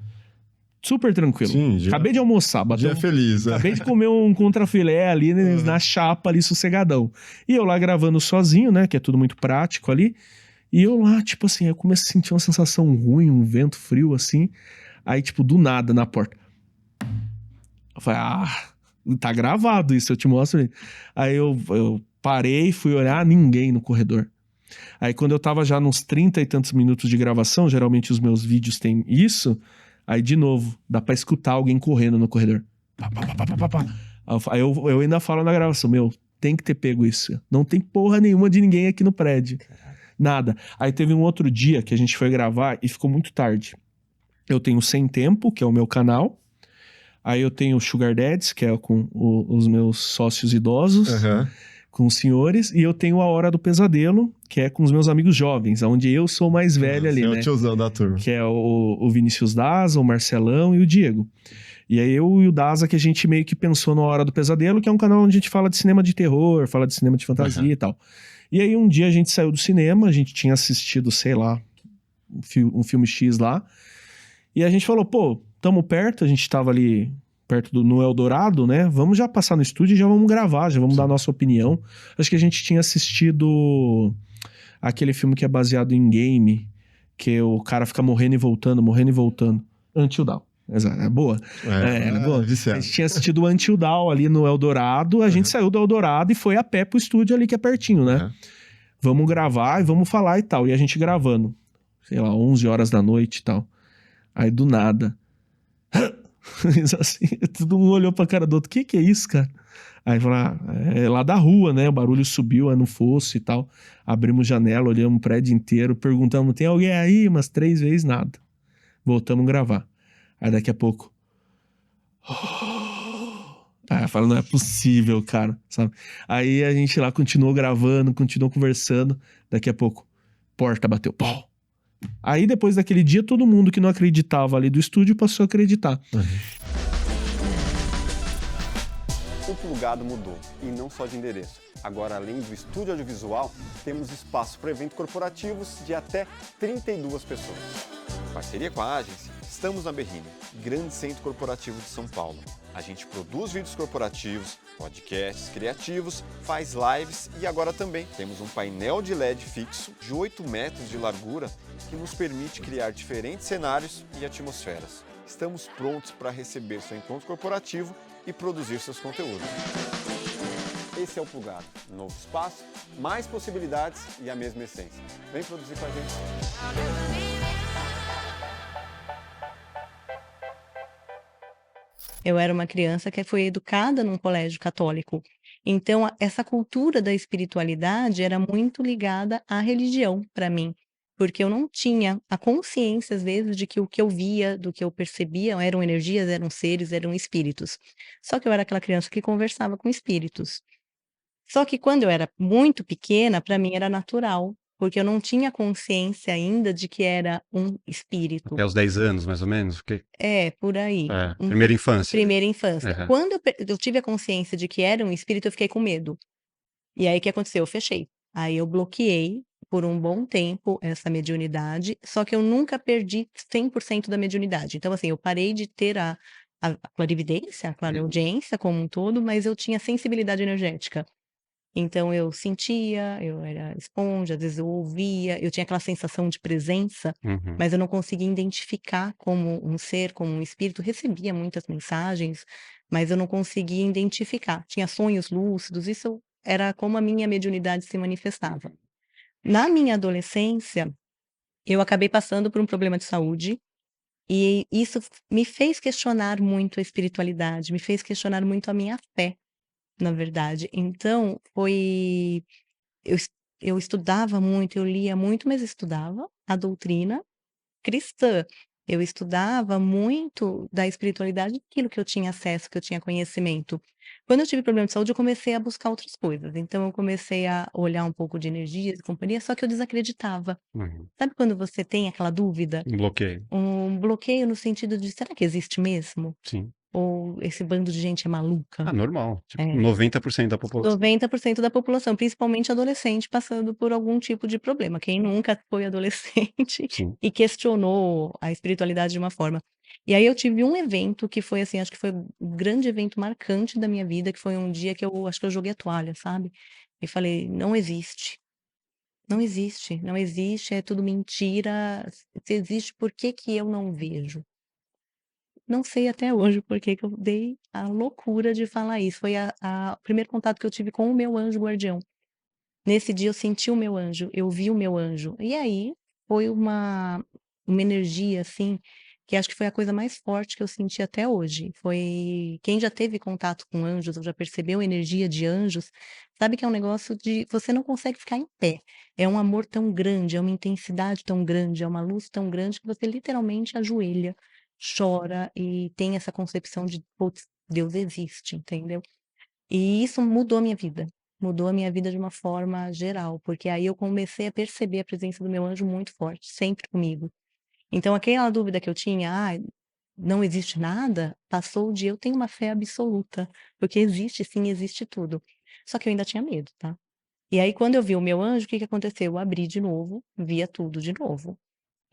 super tranquilo. Sim, acabei de almoçar. Feliz. Acabei de comer um contrafilé ali na chapa, ali, sossegadão. E eu lá gravando sozinho, né? Que é tudo muito prático ali. E eu lá, tipo assim, eu comecei a sentir uma sensação ruim, um vento frio, assim. Aí, tipo, do nada, na porta. Eu falei, tá gravado isso, eu te mostro. Aí eu parei, fui olhar, ninguém no corredor. Aí quando eu tava já nos 30 e tantos minutos de gravação, geralmente os meus vídeos têm isso, aí de novo, dá pra escutar alguém correndo no corredor. Aí eu ainda falo na gravação, tem que ter pego isso. Não tem porra nenhuma de ninguém aqui no prédio. Nada. Aí teve um outro dia que a gente foi gravar e ficou muito tarde. Eu tenho Sem Tempo, que é o meu canal. Aí eu tenho o Sugar Daddies, que é com os meus sócios idosos, com os senhores. E eu tenho a Hora do Pesadelo, que é com os meus amigos jovens, onde eu sou mais velho ali, né? É o tiozão da turma. Que é o Vinícius Daza, o Marcelão e o Diego. E aí eu e o Daza que a gente meio que pensou na Hora do Pesadelo, que é um canal onde a gente fala de cinema de terror, fala de cinema de fantasia e tal. E aí um dia a gente saiu do cinema, a gente tinha assistido, sei lá, um filme X lá. E a gente falou, tamo perto, a gente tava ali perto no Eldorado, né? Vamos já passar no estúdio e já vamos gravar, já vamos dar a nossa opinião. Acho que a gente tinha assistido aquele filme que é baseado em game, que o cara fica morrendo e voltando. Until Dawn. Exato, é boa. É boa. A gente tinha assistido o Until Dawn ali no Eldorado, a gente saiu do Eldorado e foi a pé pro estúdio ali que é pertinho, né? Vamos gravar e vamos falar e tal. E a gente gravando, sei lá, 11h da noite e tal. Aí do nada... assim, todo mundo olhou pra cara do outro, que é isso, cara? Aí falou, é lá da rua, né? O barulho subiu, é no fosso e tal. Abrimos janela, olhamos o prédio inteiro, perguntamos, tem alguém aí? Umas 3 vezes, nada. Voltamos a gravar. Aí daqui a pouco... Aí eu falo, não é possível, cara, sabe? Aí a gente lá continuou gravando, continuou conversando. Daqui a pouco, porta bateu, pau. Aí depois daquele dia, todo mundo que não acreditava ali do estúdio passou a acreditar. O plugado mudou, e não só de endereço. Agora, além do estúdio audiovisual, temos espaço para eventos corporativos de até 32 pessoas. Em parceria com a Agence, estamos na Berrini, grande centro corporativo de São Paulo. A gente produz vídeos corporativos, podcasts criativos, faz lives e agora também temos um painel de LED fixo de 8 metros de largura que nos permite criar diferentes cenários e atmosferas. Estamos prontos para receber seu encontro corporativo e produzir seus conteúdos. Esse é o Plugado, um novo espaço, mais possibilidades e a mesma essência. Vem produzir com a gente. Eu era uma criança que foi educada num colégio católico. Então, essa cultura da espiritualidade era muito ligada à religião para mim, porque eu não tinha a consciência, às vezes, de que o que eu via, do que eu percebia, eram energias, eram seres, eram espíritos. Só que eu era aquela criança que conversava com espíritos. Só que quando eu era muito pequena, para mim era natural, porque eu não tinha consciência ainda de que era um espírito. Até os 10 anos, mais ou menos? É, por aí. Primeira infância. Primeira infância. Quando eu tive a consciência de que era um espírito, eu fiquei com medo. E aí, o que aconteceu? Eu fechei. Aí eu bloqueei por um bom tempo essa mediunidade, só que eu nunca perdi 100% da mediunidade. Então, assim, eu parei de ter a clarividência, a clareaudiência como um todo, mas eu tinha sensibilidade energética. Então eu sentia, eu era esponja, às vezes eu ouvia, eu tinha aquela sensação de presença, mas eu não conseguia identificar como um ser, como um espírito. Recebia muitas mensagens, mas eu não conseguia identificar. Tinha sonhos lúcidos, isso era como a minha mediunidade se manifestava. Na minha adolescência, eu acabei passando por um problema de saúde, e isso me fez questionar muito a espiritualidade, me fez questionar muito a minha fé. Na verdade. Então, eu estudava muito, eu lia muito, mas estudava a doutrina cristã. Eu estudava muito da espiritualidade, aquilo que eu tinha acesso, que eu tinha conhecimento. Quando eu tive problema de saúde, eu comecei a buscar outras coisas. Então eu comecei a olhar um pouco de energias e companhia, só que eu desacreditava. Sabe quando você tem aquela dúvida? Um bloqueio. Um bloqueio no sentido de, será que existe mesmo? Sim. Ou esse bando de gente é maluca? Normal. Tipo, 90% da população. 90% da população, principalmente adolescente, passando por algum tipo de problema. Quem nunca foi adolescente e questionou a espiritualidade de uma forma. E aí eu tive um evento que foi assim, acho que foi um grande evento marcante da minha vida, que foi um dia que eu acho que eu joguei a toalha, sabe? E falei, não existe. Não existe, não existe, é tudo mentira. Se existe, por que que eu não vejo? Não sei até hoje por que que eu dei a loucura de falar isso. Foi o primeiro contato que eu tive com o meu anjo guardião. Nesse dia eu senti o meu anjo, eu vi o meu anjo. E aí foi uma energia, assim, que acho que foi a coisa mais forte que eu senti até hoje. Foi quem já teve contato com anjos ou já percebeu energia de anjos, sabe que é um negócio de você não consegue ficar em pé. É um amor tão grande, é uma intensidade tão grande, é uma luz tão grande que você literalmente ajoelha, chora e tem essa concepção de, putz, Deus existe, entendeu? E isso mudou a minha vida. Mudou a minha vida de uma forma geral, porque aí eu comecei a perceber a presença do meu anjo muito forte, sempre comigo. Então aquela dúvida que eu tinha, não existe nada, passou de eu tenho uma fé absoluta, porque existe sim, existe tudo. Só que eu ainda tinha medo, tá? E aí quando eu vi o meu anjo, o que que aconteceu? Eu abri de novo, via tudo de novo.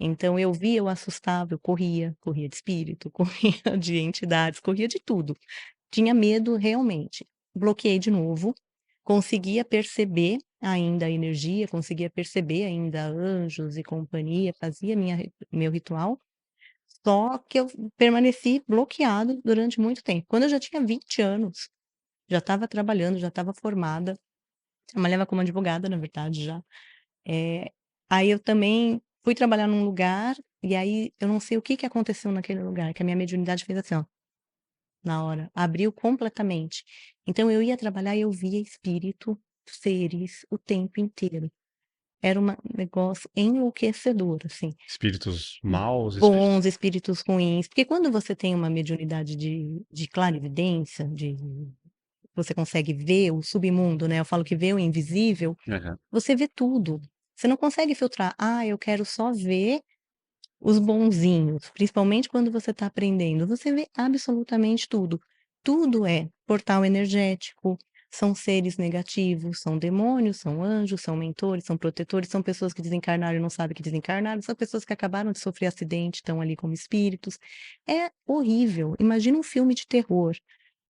Então eu via, eu assustava, eu corria de espírito, corria de entidades, corria de tudo. Tinha medo realmente. Bloqueei de novo, conseguia perceber ainda a energia, conseguia perceber ainda anjos e companhia, fazia meu ritual, só que eu permaneci bloqueado durante muito tempo. Quando eu já tinha 20 anos, já estava trabalhando, já estava formada, trabalhava como advogada, na verdade, já. Aí eu também fui trabalhar num lugar, e aí eu não sei o que que aconteceu naquele lugar, que a minha mediunidade fez assim, ó, na hora, abriu completamente. Então eu ia trabalhar e eu via espírito, seres, o tempo inteiro. Era um negócio enlouquecedor, assim. Espíritos maus? Bons, espíritos ruins. Porque quando você tem uma mediunidade de clarividência, você consegue ver o submundo, né? Eu falo que vê o invisível, você vê tudo. Você não consegue filtrar, eu quero só ver os bonzinhos, principalmente quando você está aprendendo, você vê absolutamente tudo. Tudo é portal energético, são seres negativos, são demônios, são anjos, são mentores, são protetores, são pessoas que desencarnaram e não sabem que desencarnaram, são pessoas que acabaram de sofrer acidente, estão ali como espíritos. É horrível. Imagina um filme de terror.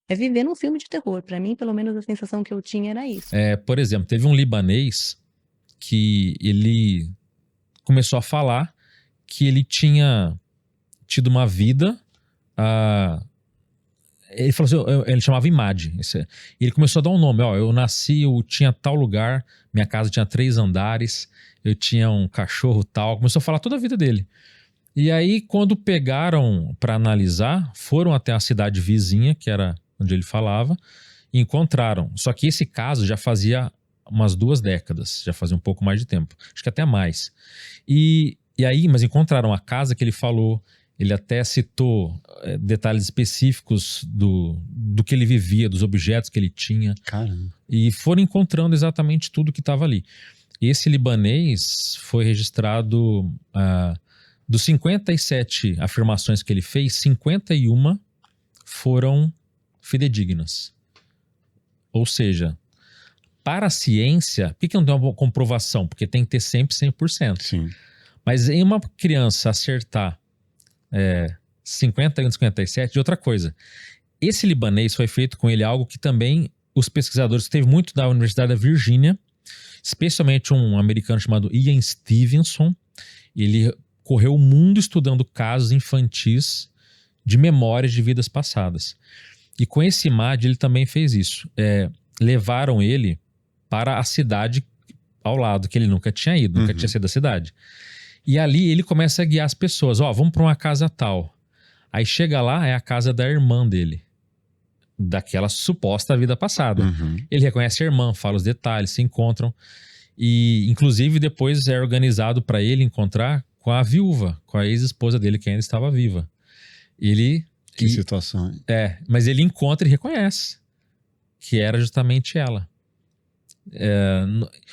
É viver num filme de terror. Para mim, pelo menos, a sensação que eu tinha era isso. Por exemplo, teve um libanês que ele começou a falar que ele tinha tido uma vida... Ele falou assim, ele chamava Imad. Ele começou a dar um nome. Eu nasci, eu tinha tal lugar, minha casa tinha 3 andares, eu tinha um cachorro tal. Começou a falar toda a vida dele. E aí, quando pegaram para analisar, foram até a cidade vizinha, que era onde ele falava, e encontraram. Só que esse caso já fazia umas 2 décadas, já fazia um pouco mais de tempo. Acho que até mais. E aí, mas encontraram a casa que ele falou. Ele até citou detalhes específicos do que ele vivia, dos objetos que ele tinha. Caramba. E foram encontrando exatamente tudo que estava ali. Esse libanês foi registrado... dos 57 afirmações que ele fez, 51 foram fidedignas. Ou seja, para a ciência... Por que não tem uma comprovação? Porque tem que ter sempre 100%. Sim. Mas em uma criança acertar 51, 57, de outra coisa. Esse libanês foi feito com ele algo que também os pesquisadores, teve muito da Universidade da Virgínia, especialmente um americano chamado Ian Stevenson. Ele correu o mundo estudando casos infantis de memórias de vidas passadas. E com esse Imad ele também fez isso. Levaram ele para a cidade ao lado, que ele nunca tinha ido, nunca tinha sido da cidade. E ali ele começa a guiar as pessoas. Vamos para uma casa tal. Aí chega lá, é a casa da irmã dele. Daquela suposta vida passada. Ele reconhece a irmã, fala os detalhes, se encontram. E, inclusive, depois é organizado para ele encontrar com a viúva, com a ex-esposa dele, que ainda estava viva. Que situação, hein? Mas ele encontra e reconhece que era justamente ela.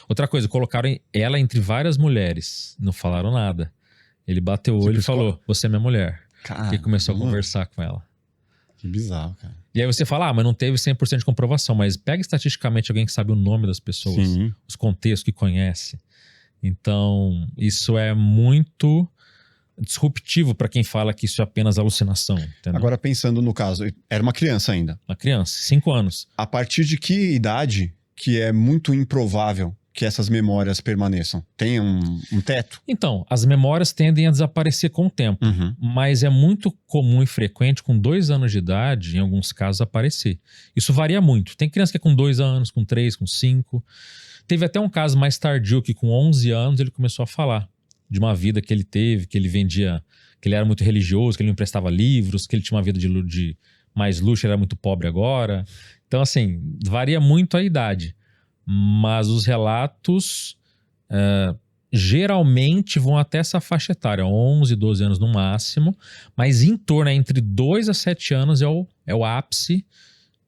Outra coisa, colocaram ela entre várias mulheres, não falaram nada. Ele bateu o olho e falou, você é minha mulher. Caramba. E começou a conversar com ela. Que bizarro, cara. E aí você fala, mas não teve 100% de comprovação, mas pega estatisticamente alguém que sabe o nome das pessoas, Sim. Os contextos, que conhece. Então, isso é muito disruptivo para quem fala que isso é apenas alucinação. Entendeu? Agora, pensando no caso, era uma criança ainda. Uma criança, 5 anos. A partir de que idade que é muito improvável que essas memórias permaneçam? Tem um teto? Então, as memórias tendem a desaparecer com o tempo, mas é muito comum e frequente, com 2 anos de idade, em alguns casos, aparecer. Isso varia muito. Tem criança que é com 2 anos, com 3, com 5. Teve até um caso mais tardio que com 11 anos ele começou a falar de uma vida que ele teve, que ele vendia, que ele era muito religioso, que ele não emprestava livros, que ele tinha uma vida de mais luxo, ele era muito pobre agora. Então, assim, varia muito a idade. Mas os relatos geralmente vão até essa faixa etária, 11, 12 anos no máximo, mas em torno, entre 2 a 7 anos é o ápice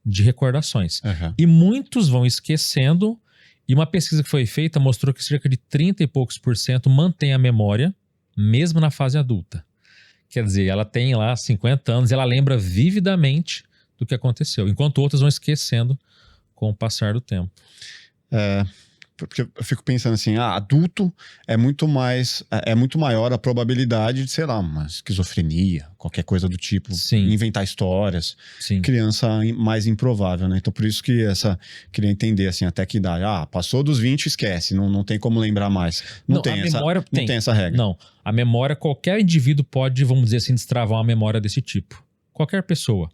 de recordações. E muitos vão esquecendo, e uma pesquisa que foi feita mostrou que cerca de 30 e poucos % mantém a memória, mesmo na fase adulta. Quer dizer, ela tem lá 50 anos, ela lembra vividamente do que aconteceu, enquanto outras vão esquecendo com o passar do tempo. Porque eu fico pensando assim, adulto é muito maior a probabilidade de, sei lá, uma esquizofrenia, qualquer coisa do tipo, inventar histórias. Criança mais improvável, né? Então por isso que queria entender assim, até que idade. Passou dos 20, esquece, não tem como lembrar mais. Não tem essa regra. Não, a memória, qualquer indivíduo pode, vamos dizer assim, destravar uma memória desse tipo. Qualquer pessoa.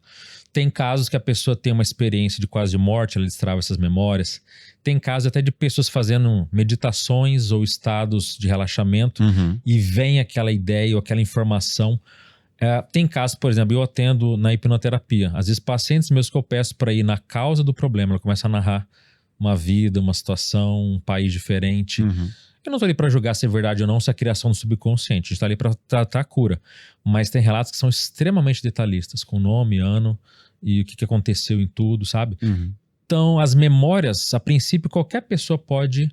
Tem casos que a pessoa tem uma experiência de quase morte, ela destrava essas memórias. Tem casos até de pessoas fazendo meditações ou estados de relaxamento e vem aquela ideia ou aquela informação. Tem casos, por exemplo, eu atendo na hipnoterapia. Às vezes pacientes meus que eu peço para ir na causa do problema, ela começa a narrar uma vida, uma situação, um país diferente. Eu não estou ali para julgar se é verdade ou não, se é a criação do subconsciente. A gente está ali para tratar a cura. Mas tem relatos que são extremamente detalhistas, com nome, ano e o que aconteceu em tudo, sabe? Então, as memórias, a princípio, qualquer pessoa pode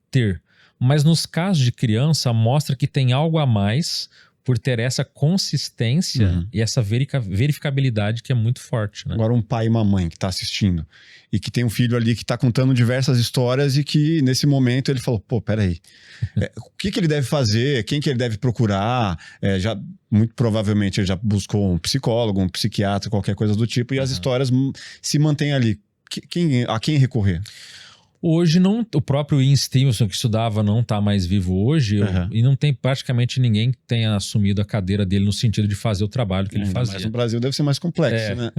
ter. Mas nos casos de criança, mostra que tem algo a mais, por ter essa consistência e essa verificabilidade que é muito forte, né? Agora, um pai e uma mãe que tá assistindo e que tem um filho ali que tá contando diversas histórias e que, nesse momento, ele falou, pô, peraí, o que ele deve fazer? Quem que ele deve procurar? Muito provavelmente ele já buscou um psicólogo, um psiquiatra, qualquer coisa do tipo, e as histórias se mantêm ali. A quem recorrer? Hoje, o próprio Ian Stevenson, que estudava, não está mais vivo hoje, e não tem praticamente ninguém que tenha assumido a cadeira dele no sentido de fazer o trabalho que ele fazia. Mas no Brasil deve ser mais complexo, né?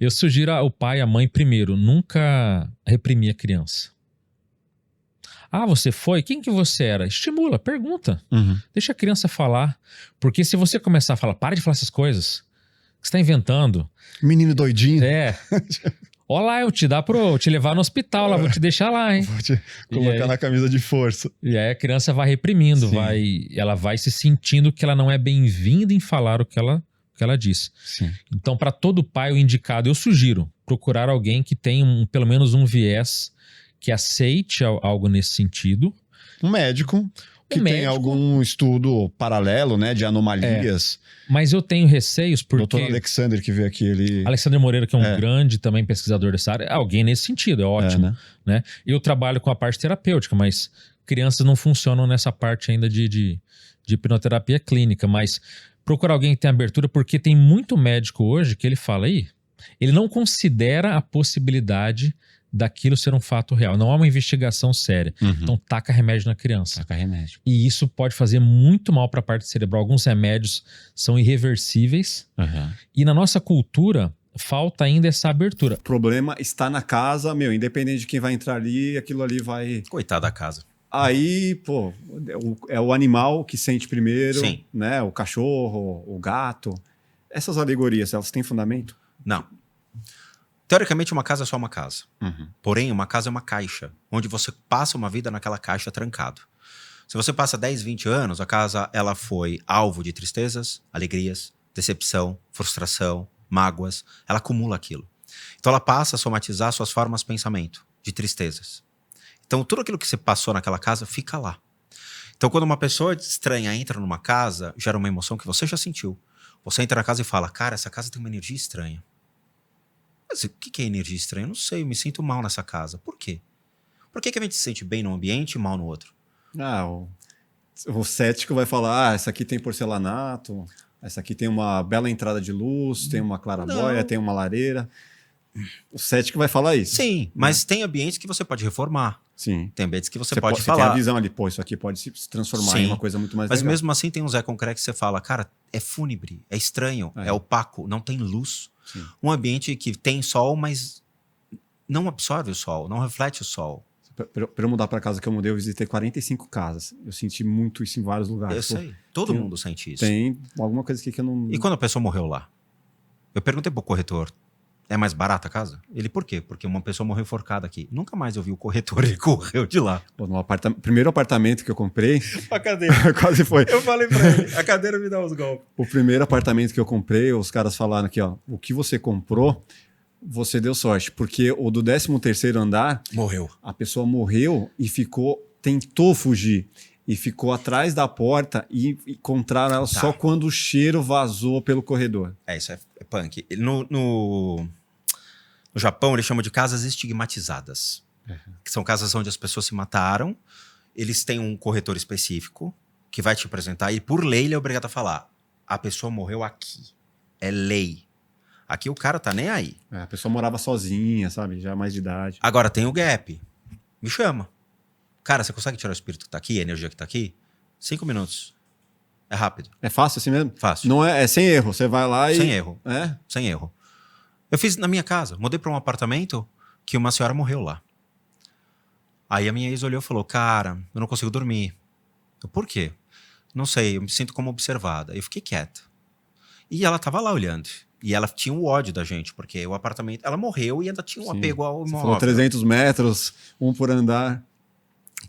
Eu sugiro ao pai e à mãe, primeiro, nunca reprimir a criança. Ah, você foi? Quem que você era? Estimula, pergunta. Deixa a criança falar. Porque se você começar a falar, para de falar essas coisas, que você está inventando. Menino doidinho. Olha lá, eu te levar no hospital lá, vou te deixar lá, hein? Vou te colocar na camisa de força. E aí a criança vai reprimindo, ela vai se sentindo que ela não é bem-vinda em falar o que ela diz. Então, para todo pai, o indicado, eu sugiro procurar alguém que tenha pelo menos um viés que aceite algo nesse sentido. Um médico que tem algum estudo paralelo, né, de anomalias. Mas eu tenho receios porque... Doutor Alexander que veio aqui, ele... Alexander Moreira, que é um grande também pesquisador dessa área, alguém nesse sentido, é ótimo. Né? Eu trabalho com a parte terapêutica, mas crianças não funcionam nessa parte ainda de hipnoterapia clínica, mas procurar alguém que tenha abertura, porque tem muito médico hoje que ele fala aí, ele não considera a possibilidade daquilo ser um fato real. Não há uma investigação séria. Então, taca remédio na criança. Taca remédio. E isso pode fazer muito mal para a parte cerebral. Alguns remédios são irreversíveis. E na nossa cultura, falta ainda essa abertura. O problema está na casa, independente de quem vai entrar ali, aquilo ali vai... Coitado da casa. Aí, pô, é o animal que sente primeiro, né? O cachorro, o gato. Essas alegorias, elas têm fundamento? Não. Teoricamente, uma casa é só uma casa. Porém, uma casa é uma caixa, onde você passa uma vida naquela caixa trancado. Se você passa 10, 20 anos, a casa ela foi alvo de tristezas, alegrias, decepção, frustração, mágoas. Ela acumula aquilo. Então, ela passa a somatizar suas formas de pensamento, de tristezas. Então, tudo aquilo que você passou naquela casa fica lá. Então, quando uma pessoa estranha entra numa casa, gera uma emoção que você já sentiu. Você entra na casa e fala, cara, essa casa tem uma energia estranha. Mas o que é energia estranha? Eu não sei, eu me sinto mal nessa casa. Por quê? Por que a gente se sente bem num ambiente e mal no outro? O cético vai falar, essa aqui tem porcelanato, essa aqui tem uma bela entrada de luz, tem uma clarabóia, tem uma lareira. O cético vai falar isso. Sim, mas tem ambientes que você pode reformar. Sim. Tem ambientes que você pode falar. Você tem a visão ali, pô, isso aqui pode se transformar em uma coisa muito mais legal. Mas mesmo assim tem um Zé Concreto que você fala, cara, é fúnebre, é estranho, é opaco, não tem luz. Um ambiente que tem sol, mas não absorve o sol, não reflete o sol. Para eu mudar para casa que eu mudei, eu visitei 45 casas. Eu senti muito isso em vários lugares. Eu sei, todo mundo sente isso. Tem alguma coisa aqui que eu não... E quando a pessoa morreu lá? Eu perguntei pro corretor, é mais barata a casa? Ele, por quê? Porque uma pessoa morreu enforcada aqui. Nunca mais eu vi o corretor, ele correu de lá. Pô, primeiro apartamento que eu comprei... A cadeira. Quase foi. Eu falei pra ele, a cadeira me dá os golpes. O primeiro apartamento que eu comprei, os caras falaram aqui, ó, o que você comprou, você deu sorte. Porque o do 13º andar... Morreu. A pessoa morreu e tentou fugir. E ficou atrás da porta e encontraram ela só quando o cheiro vazou pelo corredor. Isso é punk. No Japão, eles chamam de casas estigmatizadas. Que são casas onde as pessoas se mataram. Eles têm um corretor específico que vai te apresentar e, por lei, ele é obrigado a falar. A pessoa morreu aqui. É lei. Aqui o cara tá nem aí. A pessoa morava sozinha, sabe? Já mais de idade. Agora tem o gap. Me chama. Cara, você consegue tirar o espírito que tá aqui, a energia que tá aqui? 5 minutos. É rápido. É fácil assim mesmo? Fácil. Não é sem erro. Você vai lá e... Sem erro. É? Sem erro. Eu fiz na minha casa. Mudei pra um apartamento que uma senhora morreu lá. Aí a minha ex olhou e falou, cara, eu não consigo dormir. Eu, por quê? Não sei, eu me sinto como observada. Eu fiquei quieto. E ela tava lá olhando. E ela tinha um ódio da gente, porque o apartamento... Ela morreu e ainda tinha um apego ao imóvel. Você falou 300 metros, um por andar.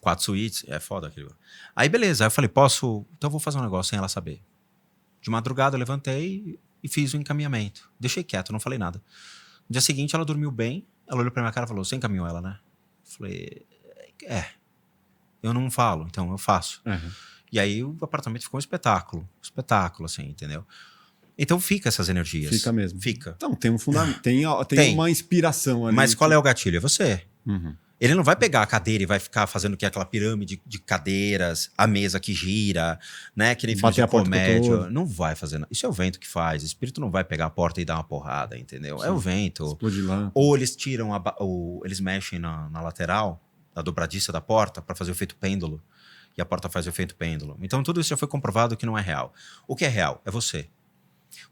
4 suítes, é foda aquilo. Aí beleza, aí eu falei, posso... Então eu vou fazer um negócio sem ela saber. De madrugada eu levantei e fiz o encaminhamento. Deixei quieto, não falei nada. No dia seguinte ela dormiu bem, ela olhou pra minha cara e falou, você encaminhou ela, né? Eu falei, eu não falo, então eu faço. E aí o apartamento ficou um espetáculo. Espetáculo, assim, entendeu? Então fica essas energias. Fica mesmo. Fica. Então tem um fundamento, tem uma inspiração ali. Mas qual é o gatilho? É você. Uhum. Ele não vai pegar a cadeira e vai ficar fazendo que aquela pirâmide de cadeiras, a mesa que gira, né? Que nem filme de comédia. Não vai fazer nada. Isso é o vento que faz. O espírito não vai pegar a porta e dar uma porrada, entendeu? Sim. É o vento. Explode lá. Ou eles tiram, eles mexem na lateral, na dobradiça da porta, para fazer o efeito pêndulo. E a porta faz o efeito pêndulo. Então tudo isso já foi comprovado que não é real. O que é real é você.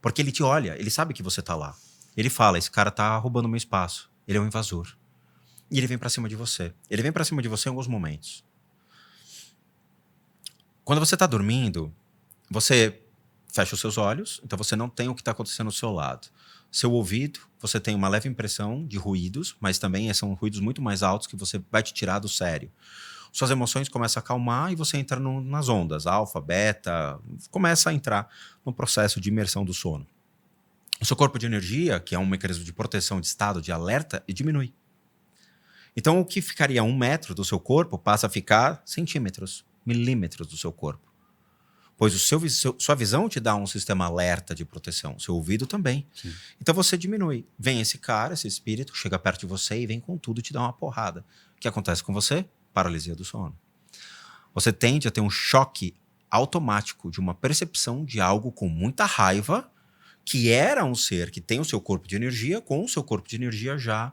Porque ele te olha, ele sabe que você tá lá. Ele fala, esse cara tá roubando meu espaço. Ele é um invasor. E ele vem pra cima de você. Ele vem pra cima de você em alguns momentos. Quando você tá dormindo, você fecha os seus olhos, então você não tem o que tá acontecendo ao seu lado. Seu ouvido, você tem uma leve impressão de ruídos, mas também são ruídos muito mais altos que você vai te tirar do sério. Suas emoções começam a acalmar e você entra nas ondas, alfa, beta, começa a entrar no processo de imersão do sono. O seu corpo de energia, que é um mecanismo de proteção de estado de alerta, diminui. Então, o que ficaria 1 metro do seu corpo passa a ficar centímetros, milímetros do seu corpo. Pois sua visão te dá um sistema alerta de proteção, seu ouvido também. Sim. Então você diminui. Vem esse cara, esse espírito, chega perto de você e vem com tudo e te dá uma porrada. O que acontece com você? Paralisia do sono. Você tende a ter um choque automático de uma percepção de algo com muita raiva, que era um ser que tem o seu corpo de energia, com o seu corpo de energia já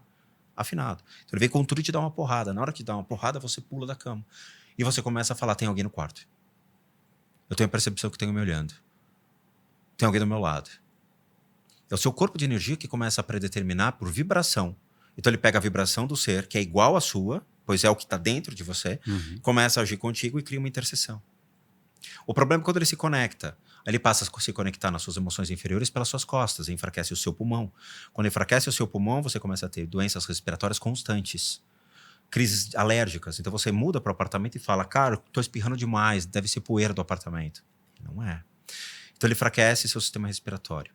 afinado. Então ele vem com tudo e te dá uma porrada. Na hora que te dá uma porrada, você pula da cama. E você começa a falar, tem alguém no quarto. Eu tenho a percepção que tem alguém me olhando. Tem alguém do meu lado. É o seu corpo de energia que começa a predeterminar por vibração. Então ele pega a vibração do ser, que é igual à sua, pois é o que está dentro de você, começa a agir contigo e cria uma interseção. O problema é quando ele se conecta. Ele passa a se conectar nas suas emoções inferiores pelas suas costas, e enfraquece o seu pulmão. Quando enfraquece o seu pulmão, você começa a ter doenças respiratórias constantes, crises alérgicas. Então você muda para o apartamento e fala, cara, estou espirrando demais, deve ser poeira do apartamento. Não é. Então ele enfraquece seu sistema respiratório.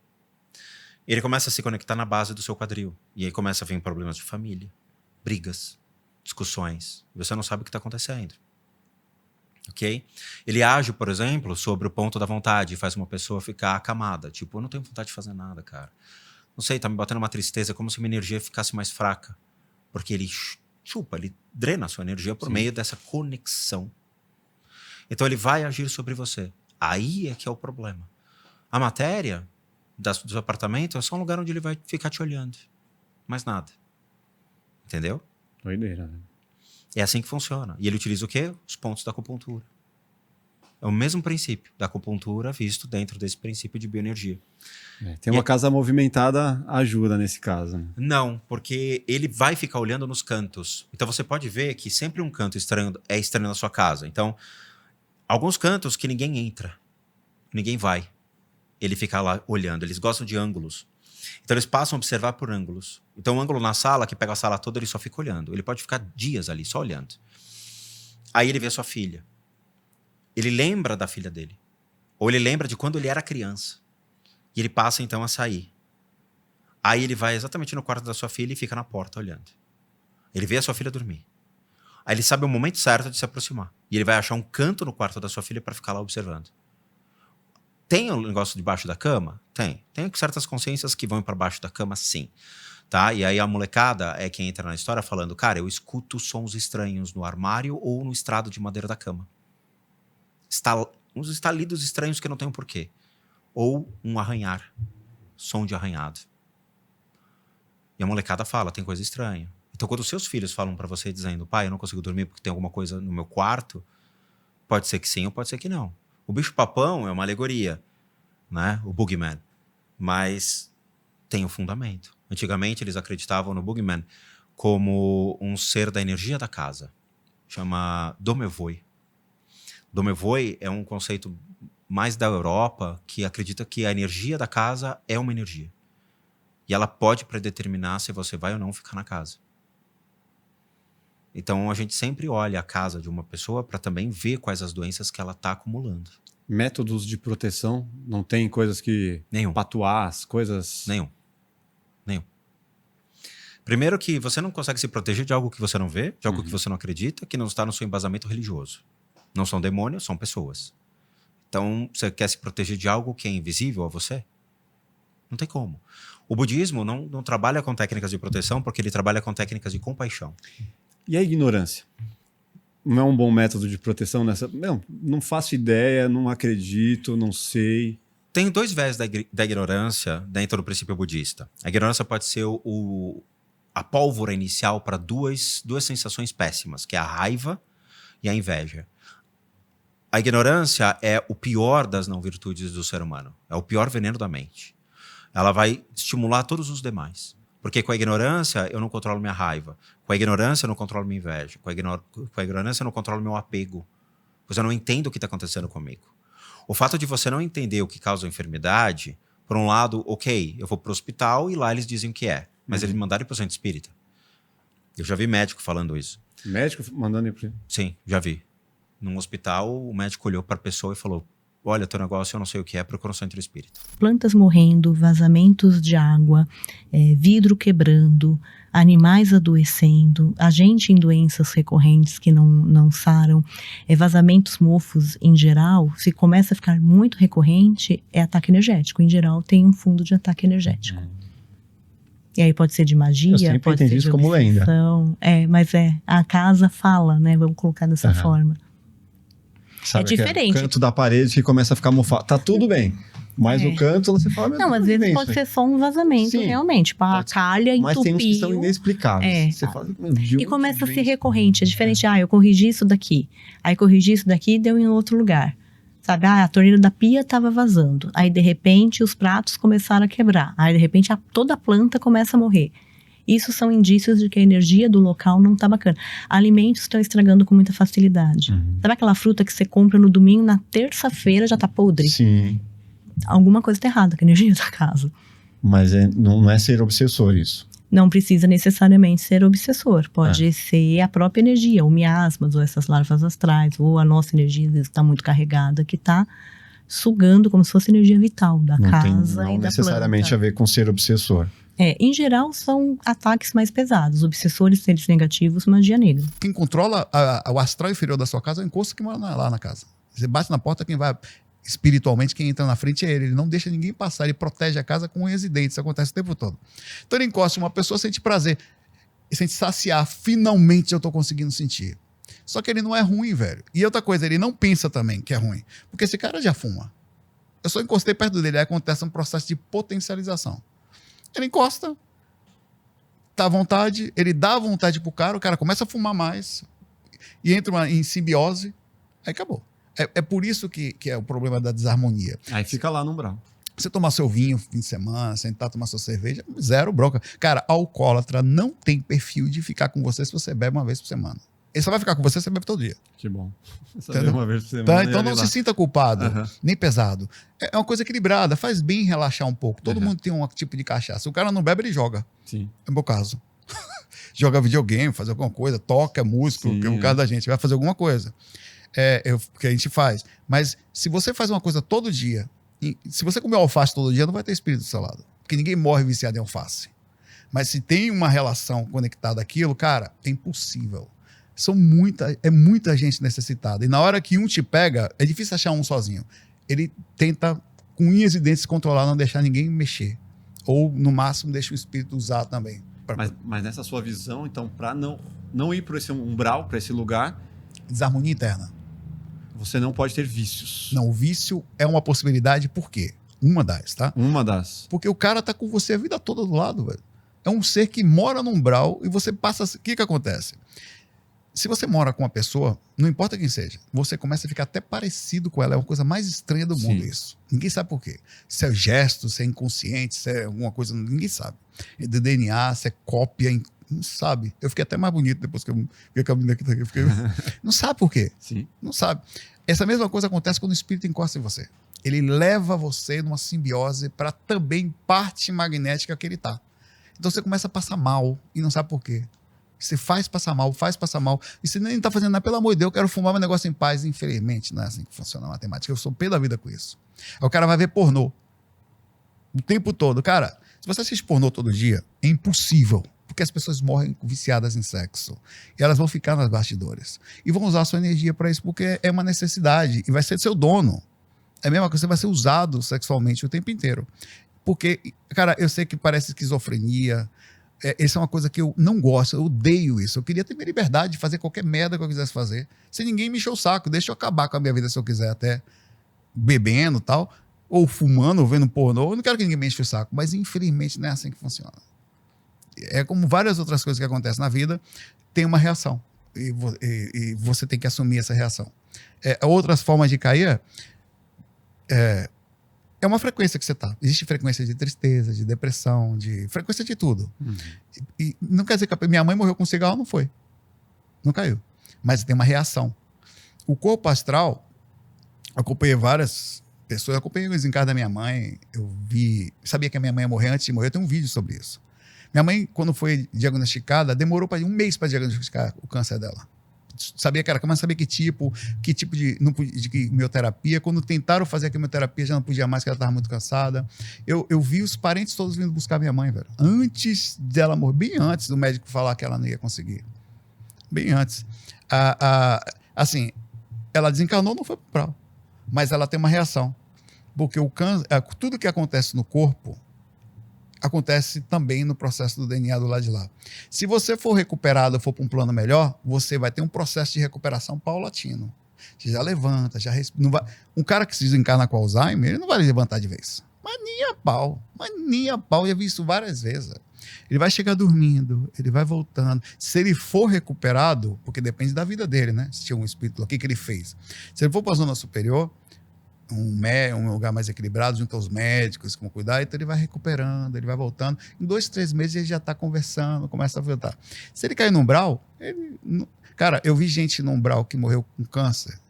Ele começa a se conectar na base do seu quadril. E aí começa a vir problemas de família, brigas, discussões. Você não sabe o que está acontecendo. Ok? Ele age, por exemplo, sobre o ponto da vontade e faz uma pessoa ficar acamada. Tipo, eu não tenho vontade de fazer nada, cara. Não sei, tá me batendo uma tristeza, como se minha energia ficasse mais fraca. Porque ele chupa, ele drena a sua energia por meio dessa conexão. Então ele vai agir sobre você. Aí é que é o problema. A matéria do apartamento é só um lugar onde ele vai ficar te olhando. Mais nada. Entendeu? Doideira, né? É assim que funciona. E ele utiliza o quê? Os pontos da acupuntura. É o mesmo princípio da acupuntura visto dentro desse princípio de bioenergia. Tem uma casa movimentada, ajuda nesse caso. Né? Não, porque ele vai ficar olhando nos cantos. Então você pode ver que sempre um canto estranho é estranho na sua casa. Então, alguns cantos que ninguém entra, ninguém vai. Ele fica lá olhando. Eles gostam de ângulos. Então eles passam a observar por ângulos. Então o ângulo na sala, que pega a sala toda, ele só fica olhando. Ele pode ficar dias ali, só olhando. Aí ele vê a sua filha. Ele lembra da filha dele. Ou ele lembra de quando ele era criança. E ele passa então a sair. Aí ele vai exatamente no quarto da sua filha e fica na porta olhando. Ele vê a sua filha dormir. Aí ele sabe o momento certo de se aproximar. E ele vai achar um canto no quarto da sua filha para ficar lá observando. Tem um negócio debaixo da cama? Tem. Tem certas consciências que vão para baixo da cama, sim. Tá? E aí a molecada é quem entra na história falando, cara, eu escuto sons estranhos no armário ou no estrado de madeira da cama. Uns estalidos estranhos que não tem um porquê. Ou um arranhar. Som de arranhado. E a molecada fala, tem coisa estranha. Então quando os seus filhos falam para você dizendo, pai, eu não consigo dormir porque tem alguma coisa no meu quarto, pode ser que sim ou pode ser que não. O bicho-papão é uma alegoria, né? O Boogeyman. Mas tem um fundamento. Antigamente, eles acreditavam no Boogeyman como um ser da energia da casa. Chama Domevoi. Domevoi é um conceito mais da Europa que acredita que a energia da casa é uma energia. E ela pode predeterminar se você vai ou não ficar na casa. Então, a gente sempre olha a casa de uma pessoa para também ver quais as doenças que ela está acumulando. Métodos de proteção? Não tem coisas que... Nenhum. Patuás, coisas... Nenhum. Primeiro que você não consegue se proteger de algo que você não vê, de algo que você não acredita, que não está no seu embasamento religioso. Não são demônios, são pessoas. Então, você quer se proteger de algo que é invisível a você? Não tem como. O budismo não trabalha com técnicas de proteção porque ele trabalha com técnicas de compaixão. E a ignorância? Não é um bom método de proteção nessa? Não faço ideia, não acredito, não sei. Tem 2 viés da ignorância dentro do princípio budista. A ignorância pode ser a pólvora inicial para duas sensações péssimas, que é a raiva e a inveja. A ignorância é o pior das não virtudes do ser humano. É o pior veneno da mente. Ela vai estimular todos os demais. Porque com a ignorância eu não controlo minha raiva. Com a ignorância eu não controlo minha inveja. Com a ignorância eu não controlo meu apego. Pois eu não entendo o que está acontecendo comigo. O fato de você não entender o que causa a enfermidade, por um lado, ok, eu vou para o hospital e lá eles dizem o que é. Mas eles mandaram ir para o centro espírita. Eu já vi médico falando isso. Médico mandando ir para... Sim, já vi. Num hospital, o médico olhou para a pessoa e falou: olha, teu negócio eu não sei o que é, procura um centro espírita. Plantas morrendo, vazamentos de água, vidro quebrando, animais adoecendo, a gente em doenças recorrentes que não saram, vazamentos mofos em geral, se começa a ficar muito recorrente, é ataque energético. Em geral, tem um fundo de ataque energético. E aí pode ser de magia, pode ser de como lenda. Mas a casa fala, né? Vamos colocar dessa forma. Sabe, diferente. O canto da parede que começa a ficar mofado. Tá tudo bem. Mas o canto, você fala... Não, às vezes pode ser só um vazamento, realmente. Tipo, a calha entupiu. Mas tem uns que são inexplicáveis. Você fala, e começa a ser recorrente. É diferente. Eu corrigi isso daqui. Aí corrigi isso daqui e deu em outro lugar. Sabe? A torneira da pia estava vazando. Aí, de repente, os pratos começaram a quebrar. Aí, de repente, toda a planta começa a morrer. Isso são indícios de que a energia do local não está bacana. Alimentos estão estragando com muita facilidade. Sabe aquela fruta que você compra no domingo, na terça-feira já está podre? Sim. Alguma coisa está errada com a energia da casa. Mas não é ser obsessor isso. Não precisa necessariamente ser obsessor. Pode ser a própria energia, ou miasmas, ou essas larvas astrais, ou a nossa energia às vezes está muito carregada, que está sugando como se fosse energia vital da casa e da planta. Não necessariamente a ver com ser obsessor. Em geral, são ataques mais pesados. Obsessores, seres negativos, magia negra. Quem controla o astral inferior da sua casa é o encosto que mora lá na casa. Você bate na porta, quem vai espiritualmente, quem entra na frente é ele. Ele não deixa ninguém passar, ele protege a casa com unhas e dentes. Isso acontece o tempo todo. Então ele encosta uma pessoa, sente prazer, sente saciar. Finalmente eu tô conseguindo sentir. Só que ele não é ruim, velho. E outra coisa, ele não pensa também que é ruim. Porque esse cara já fuma. Eu só encostei perto dele, aí acontece um processo de potencialização. Ele encosta, tá à vontade, ele dá vontade pro cara, o cara começa a fumar mais e entra em simbiose, aí acabou. É por isso que é o problema da desarmonia. Aí fica lá no umbral. Você tomar seu vinho fim de semana, sentar, tomar sua cerveja, zero bronca. Cara, alcoólatra não tem perfil de ficar com você se você bebe uma vez por semana. Ele só vai ficar com você se você bebe todo dia. Que bom. Uma vez por semana, então não se sinta culpado, nem pesado. É uma coisa equilibrada, faz bem relaxar um pouco. Todo mundo tem um tipo de cachaça. Se o cara não bebe, ele joga. Sim. É o meu caso. Joga videogame, faz alguma coisa, toca música, que é o caso da gente, vai fazer alguma coisa. Que a gente faz. Mas se você faz uma coisa todo dia, se você comer alface todo dia, não vai ter espírito do seu lado. Porque ninguém morre viciado em alface. Mas se tem uma relação conectada àquilo, cara, é impossível. É muita gente necessitada. E na hora que um te pega, é difícil achar um sozinho. Ele tenta, com unhas e dentes, controlar, não deixar ninguém mexer. Ou, no máximo, deixa o espírito usar também. Mas nessa sua visão, então, para não ir para esse umbral, para esse lugar... Desarmonia interna. Você não pode ter vícios. Não, o vício é uma possibilidade, por quê? Uma das, tá? Uma das. Porque o cara tá com você a vida toda do lado, velho. É um ser que mora no umbral e você passa... O que acontece? Se você mora com uma pessoa, não importa quem seja, você começa a ficar até parecido com ela. É uma coisa mais estranha do mundo isso. Ninguém sabe por quê. Se é gesto, se é inconsciente, se é alguma coisa, ninguém sabe. É de DNA, se é cópia, não sabe. Eu fiquei até mais bonito depois que eu fiquei com a menina aqui. Não sabe por quê. Sim. Não sabe. Essa mesma coisa acontece quando o espírito encosta em você. Ele leva você numa simbiose para também parte magnética que ele tá. Então você começa a passar mal e não sabe por quê. Você faz passar mal, e você nem tá fazendo nada. Pelo amor de Deus, eu quero fumar meu negócio em paz. Infelizmente, não é assim que funciona a matemática. Eu sou pé da vida com isso. Aí o cara vai ver pornô o tempo todo. Cara, se você assiste pornô todo dia, é impossível. Porque as pessoas morrem viciadas em sexo. E elas vão ficar nas bastidores. E vão usar a sua energia para isso, porque é uma necessidade. E vai ser seu dono. É a mesma coisa, você vai ser usado sexualmente o tempo inteiro. Porque, cara, eu sei que parece esquizofrenia. Essa é uma coisa que eu não gosto, eu odeio isso. Eu queria ter minha liberdade de fazer qualquer merda que eu quisesse fazer. Sem ninguém me encher o saco. Deixa eu acabar com a minha vida se eu quiser, até bebendo e tal, ou fumando, ou vendo pornô. Eu não quero que ninguém me enche o saco. Mas, infelizmente, não é assim que funciona. É como várias outras coisas que acontecem na vida, tem uma reação. E você tem que assumir essa reação. Outras formas de cair é uma frequência que você tá. Existe frequência de tristeza, de depressão, de frequência de tudo. E não quer dizer que minha mãe morreu com cigarro, não foi. Não caiu. Mas tem uma reação. O corpo astral, acompanhei várias pessoas, acompanhei o desencarne da minha mãe, sabia que a minha mãe ia morrer antes de morrer, eu tenho um vídeo sobre isso. Minha mãe, quando foi diagnosticada, demorou um mês para diagnosticar o câncer dela. Sabia que era, mas sabia que tipo de quimioterapia. Quando tentaram fazer a quimioterapia, já não podia mais, porque ela estava muito cansada. Eu vi os parentes todos vindo buscar minha mãe, velho. Antes dela morrer, bem antes do médico falar que ela não ia conseguir. Bem antes. Assim, ela desencarnou, não foi pro umbral. Mas ela tem uma reação. Porque o câncer, tudo que acontece no corpo acontece também no processo do DNA do lado de lá. Se você for recuperado, for para um plano melhor, você vai ter um processo de recuperação paulatino. Você já levanta, não vai, um cara que se desencarna com Alzheimer, ele não vai levantar de vez. Mas nem a pau. Eu já vi isso várias vezes. Ele vai chegar dormindo, ele vai voltando. Se ele for recuperado, porque depende da vida dele, né? Se tinha um espírito, o que ele fez? Se ele for para a zona superior, um lugar mais equilibrado, junto aos médicos, com cuidado, então ele vai recuperando, ele vai voltando. Em 2, 3 meses ele já está conversando, começa a voltar. Se ele cair no umbral, cara, eu vi gente no umbral que morreu com câncer,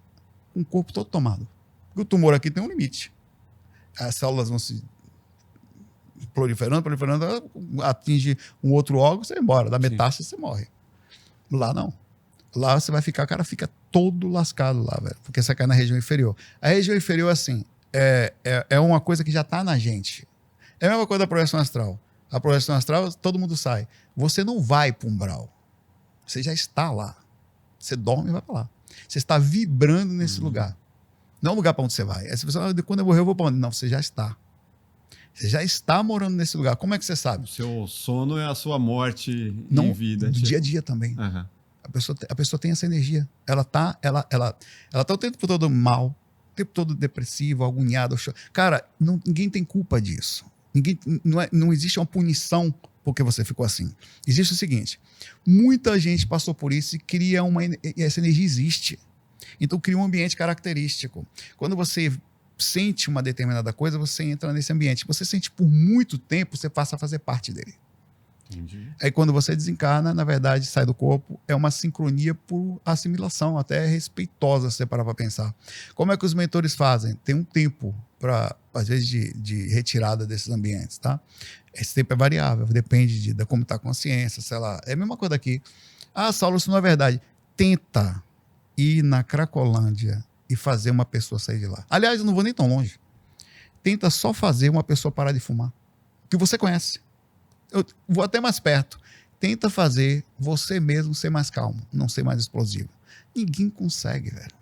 com o corpo todo tomado. Porque o tumor aqui tem um limite. As células vão se proliferando, atinge um outro órgão, você vai embora. Da metástase, você morre. Lá não. Lá você vai ficar, o cara fica todo lascado lá, velho. Porque você cai na região inferior. A região inferior, assim, é uma coisa que já tá na gente. É a mesma coisa da projeção astral. A projeção astral, todo mundo sai. Você não vai para o umbral. Você já está lá. Você dorme e vai para lá. Você está vibrando nesse lugar. Não é um lugar para onde você vai. Aí você pensa, quando eu morrer, eu vou para onde? Não, você já está. Você já está morando nesse lugar. Como é que você sabe? O seu sono é a sua morte em vida. No dia a dia também. Uhum. A pessoa tem essa energia. Ela tá o tempo todo mal, o tempo todo depressiva, agoniada. Cara, ninguém tem culpa disso. Não existe uma punição porque você ficou assim. Existe o seguinte: muita gente passou por isso e cria e essa energia existe. Então cria um ambiente característico. Quando você sente uma determinada coisa, você entra nesse ambiente. Você sente por muito tempo, você passa a fazer parte dele. Entendi. Aí quando você desencarna, na verdade, sai do corpo, é uma sincronia por assimilação, até respeitosa, se você parar para pensar. Como é que os mentores fazem? Tem um tempo, às vezes, de retirada desses ambientes, tá? Esse tempo é variável, depende de como está a consciência, sei lá. É a mesma coisa aqui. Saulo, isso não é verdade. Tenta ir na Cracolândia e fazer uma pessoa sair de lá. Aliás, eu não vou nem tão longe. Tenta só fazer uma pessoa parar de fumar. Que você conhece. Eu vou até mais perto. Tenta fazer você mesmo ser mais calmo, não ser mais explosivo. Ninguém consegue, velho.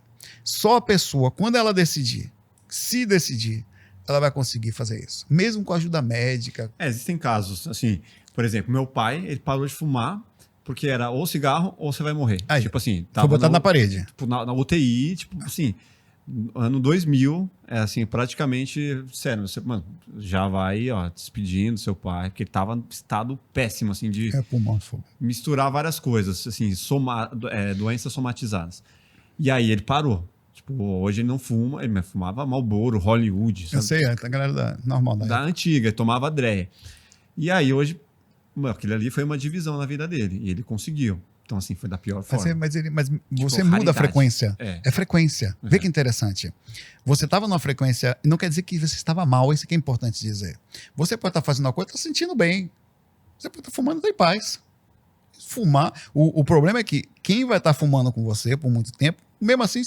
Só a pessoa, quando ela se decidir, ela vai conseguir fazer isso. Mesmo com a ajuda médica. Existem casos, assim, por exemplo, meu pai, ele parou de fumar porque era ou cigarro ou você vai morrer. Aí, tipo assim, foi botado na parede. Tipo, na UTI, tipo assim, ano 2000, assim, praticamente, sério, você, mano, já vai, despedindo seu pai, porque ele tava em estado péssimo, assim, de pulmão de fogo. Misturar várias coisas, assim, doenças somatizadas. E aí ele parou. Tipo, hoje ele não fuma, ele fumava Marlboro, Hollywood. Sabe? Eu sei, a galera normal. Da antiga, tomava Dreia. E aí hoje, aquilo ali foi uma divisão na vida dele, e ele conseguiu. Então, assim, foi da pior forma. Mas você muda a frequência. É frequência. Uhum. Vê que interessante. Você estava numa frequência, não quer dizer que você estava mal, isso que é importante dizer. Você pode estar fazendo uma coisa e estar sentindo bem. Você pode estar fumando e tá em paz. Fumar, o problema é que quem vai estar fumando com você por muito tempo, mesmo assim,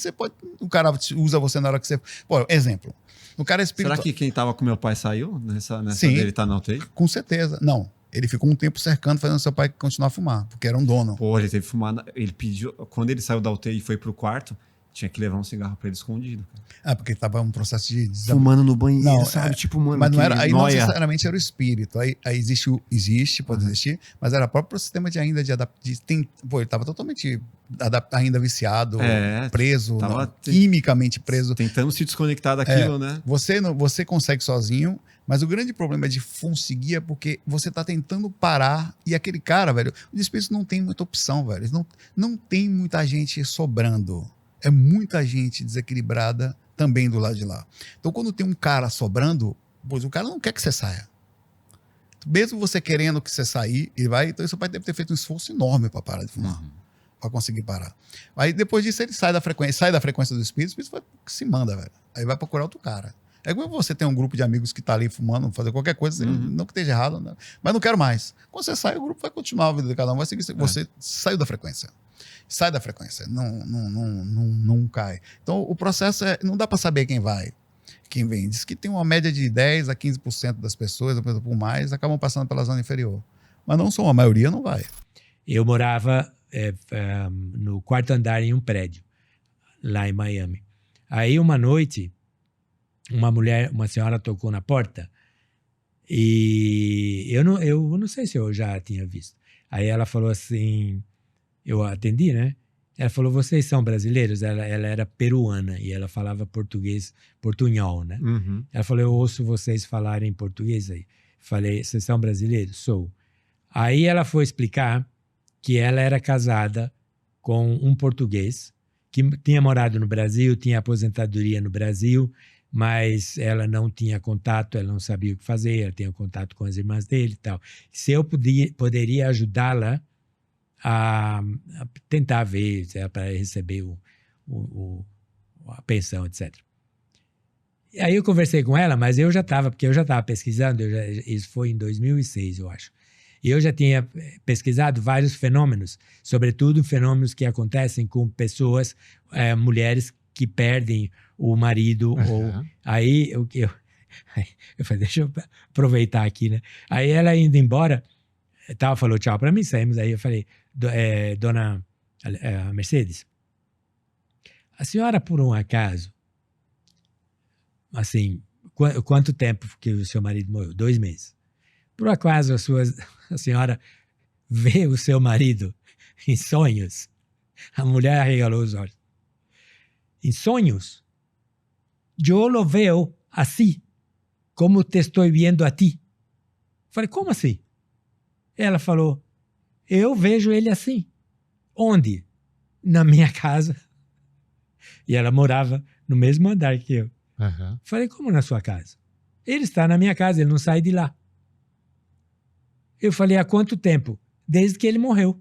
o cara usa você na hora que você... Pô, exemplo. O cara é espiritual. Será que quem estava com meu pai saiu nessa Sim, dele tá na UTI? Com certeza. Não. Ele ficou um tempo cercando, fazendo seu pai continuar a fumar, porque era um dono. Pô, ele teve que fumar. Ele pediu. Quando ele saiu da UTI e foi pro quarto, Tinha que levar um cigarro pra ele escondido, cara. Ah, porque tava um processo de... Fumando no banheiro, Não, sabe? Tipo, mano, mas não era, aí não nóia. necessariamente era o espírito. Aí existe, pode existir, mas era o próprio sistema de ainda de pô, ele tava totalmente ainda viciado, preso, quimicamente preso. Tentando se desconectar daquilo, né? Você consegue sozinho, mas o grande problema de conseguir é porque você tá tentando parar e aquele cara, velho, os espíritos não tem muita opção, velho. Não tem muita gente sobrando. É muita gente desequilibrada também do lado de lá. Então, quando tem um cara sobrando, pois o cara não quer que você saia. Mesmo você querendo que você sair, ele vai. Então, seu pai deve ter feito um esforço enorme para parar de fumar, para conseguir parar. Aí, depois disso, ele sai da frequência do espírito, o espírito vai, se manda, velho. Aí vai procurar outro cara. É como você tem um grupo de amigos que tá ali fumando, fazer qualquer coisa, não que esteja errado, né? Mas não quero mais. Quando você sai, o grupo vai continuar a vida de cada um, vai seguir. Você saiu da frequência. Sai da frequência, não cai. Então, o processo não dá para saber quem vem. Diz que tem uma média de 10% a 15% das pessoas, por mais, acabam passando pela zona inferior. Mas não são, a maioria não vai. Eu morava no quarto andar em um prédio, lá em Miami. Aí, uma noite, uma senhora tocou na porta e eu não sei se eu já tinha visto. Aí ela falou assim... Eu atendi, né? Ela falou, vocês são brasileiros? Ela era peruana e ela falava portunhol, né? Ela falou, eu ouço vocês falarem português aí. Falei, vocês são brasileiros? Sou. Aí ela foi explicar que ela era casada com um português que tinha morado no Brasil, tinha aposentadoria no Brasil, mas ela não tinha contato, ela não sabia o que fazer, ela tinha contato com as irmãs dele e tal. Se eu poderia ajudá-la a tentar ver para receber a pensão, etc. E aí eu conversei com ela, mas porque eu já estava pesquisando, isso foi em 2006, eu acho. E eu já tinha pesquisado vários fenômenos, sobretudo fenômenos que acontecem com pessoas, mulheres que perdem o marido. Aí eu falei, deixa eu aproveitar aqui, né? Aí ela indo embora, falou tchau para mim, saímos. Aí eu falei, dona Mercedes, a senhora, por um acaso, assim, quanto tempo que o seu marido morreu? 2 meses. Por acaso a senhora vê o seu marido em sonhos? A mulher arregalou os olhos. Em sonhos? Eu lo veo assim, como te estou vendo a ti. Falei, como assim? Ela falou, eu vejo ele assim. Onde? Na minha casa. E ela morava no mesmo andar que eu. Falei, como na sua casa? Ele está na minha casa, ele não sai de lá. Eu falei, há quanto tempo? Desde que ele morreu.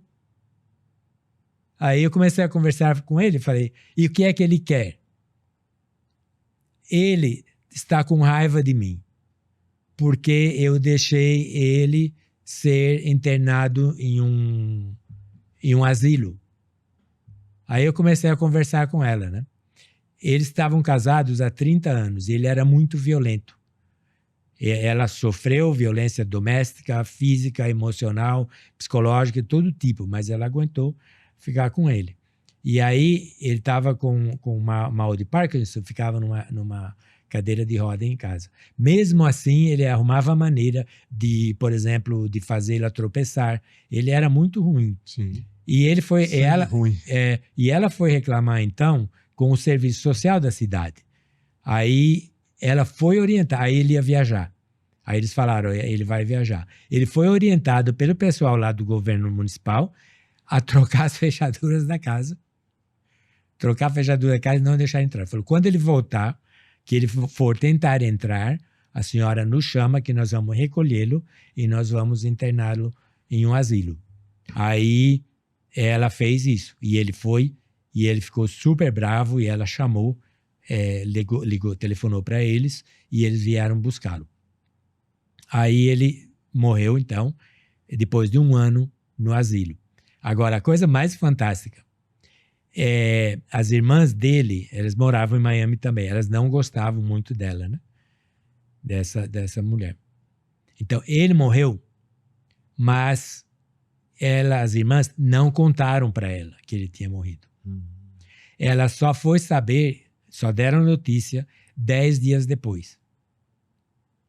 Aí eu comecei a conversar com ele, falei, e o que é que ele quer? Ele está com raiva de mim, porque eu deixei ele ser internado em um asilo. Aí eu comecei a conversar com ela, né? Eles estavam casados há 30 anos e ele era muito violento. Ela sofreu violência doméstica, física, emocional, psicológica, de todo tipo, mas ela aguentou ficar com ele. E aí ele estava com mal de Parkinson, ficava numa cadeira de roda em casa. Mesmo assim, ele arrumava maneira de, por exemplo, de fazê-la tropeçar. Ele era muito ruim. Sim. E ele foi, ela foi reclamar então com o serviço social da cidade. Aí ela foi orientar, aí ele ia viajar. Aí eles falaram, ele vai viajar. Ele foi orientado pelo pessoal lá do governo municipal a trocar as fechaduras da casa. Trocar a fechadura da casa e não deixar entrar. Falou, quando ele voltar, que ele for tentar entrar, a senhora nos chama que nós vamos recolhê-lo e nós vamos interná-lo em um asilo. Aí ela fez isso. E ele foi, e ele ficou super bravo, e ela chamou, telefonou para eles, e eles vieram buscá-lo. Aí ele morreu, então, depois de 1 ano no asilo. Agora, a coisa mais fantástica, as irmãs dele, elas moravam em Miami também, elas não gostavam muito dela, né? Dessa mulher. Então, ele morreu, mas as irmãs não contaram para ela que ele tinha morrido. Ela só foi saber, só deram notícia 10 dias depois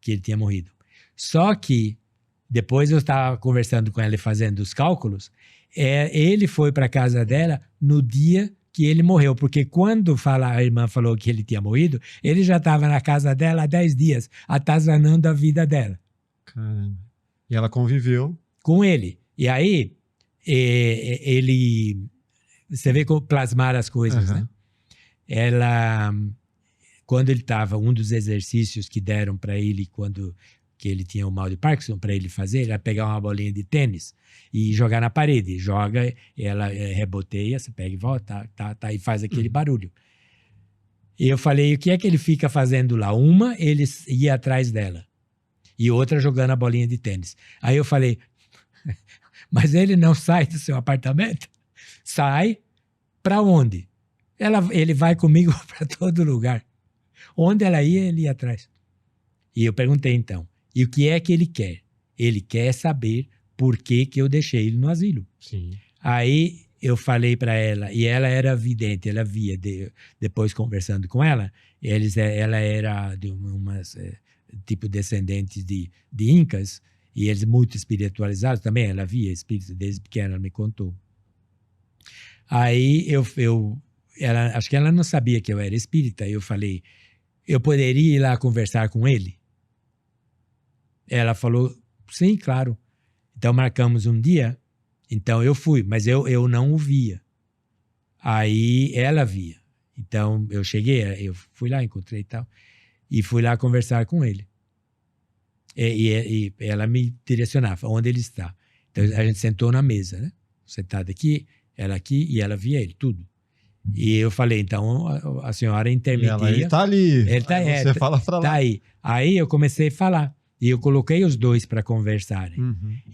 que ele tinha morrido. Só que depois eu estava conversando com ela e fazendo os cálculos, ele foi para casa dela no dia que ele morreu, porque quando a irmã falou que ele tinha morrido, ele já estava na casa dela há 10 dias, atazanando a vida dela. Caramba. E ela conviveu com ele. E aí, ele... Você vê como plasmar as coisas, né? Ela... Quando ele estava... Um dos exercícios que deram para ele quando que ele tinha o mal de Parkinson, para ele fazer, era pegar uma bolinha de tênis e jogar na parede. Joga, ela reboteia, você pega e volta, e faz aquele barulho. E eu falei, o que é que ele fica fazendo lá? Uma, ele ia atrás dela. E outra jogando a bolinha de tênis. Aí eu falei, mas ele não sai do seu apartamento? Sai para onde? Ele vai comigo para todo lugar. Onde ela ia, ele ia atrás. E eu perguntei então, e o que é que ele quer? Ele quer saber por que eu deixei ele no asilo. Sim. Aí eu falei para ela, e ela era vidente, ela via, depois conversando com ela, ela era de umas... tipo descendentes de incas, e eles muito espiritualizados também, ela via espíritos desde pequena, ela me contou. Aí acho que ela não sabia que eu era espírita, eu falei, eu poderia ir lá conversar com ele? Ela falou, sim, claro. Então marcamos um dia, então eu fui, mas eu não o via. Aí ela via. Então eu cheguei, eu fui lá, encontrei e tal, e fui lá conversar com ele. E ela me direcionava, onde ele está. Então a gente sentou na mesa, né? Sentado aqui e ela via ele, tudo. E eu falei, então a senhora intermedia. Ele tá ali. Ele tá, você fala pra lá. Tá aí. Aí eu comecei a falar. E eu coloquei os dois para conversarem.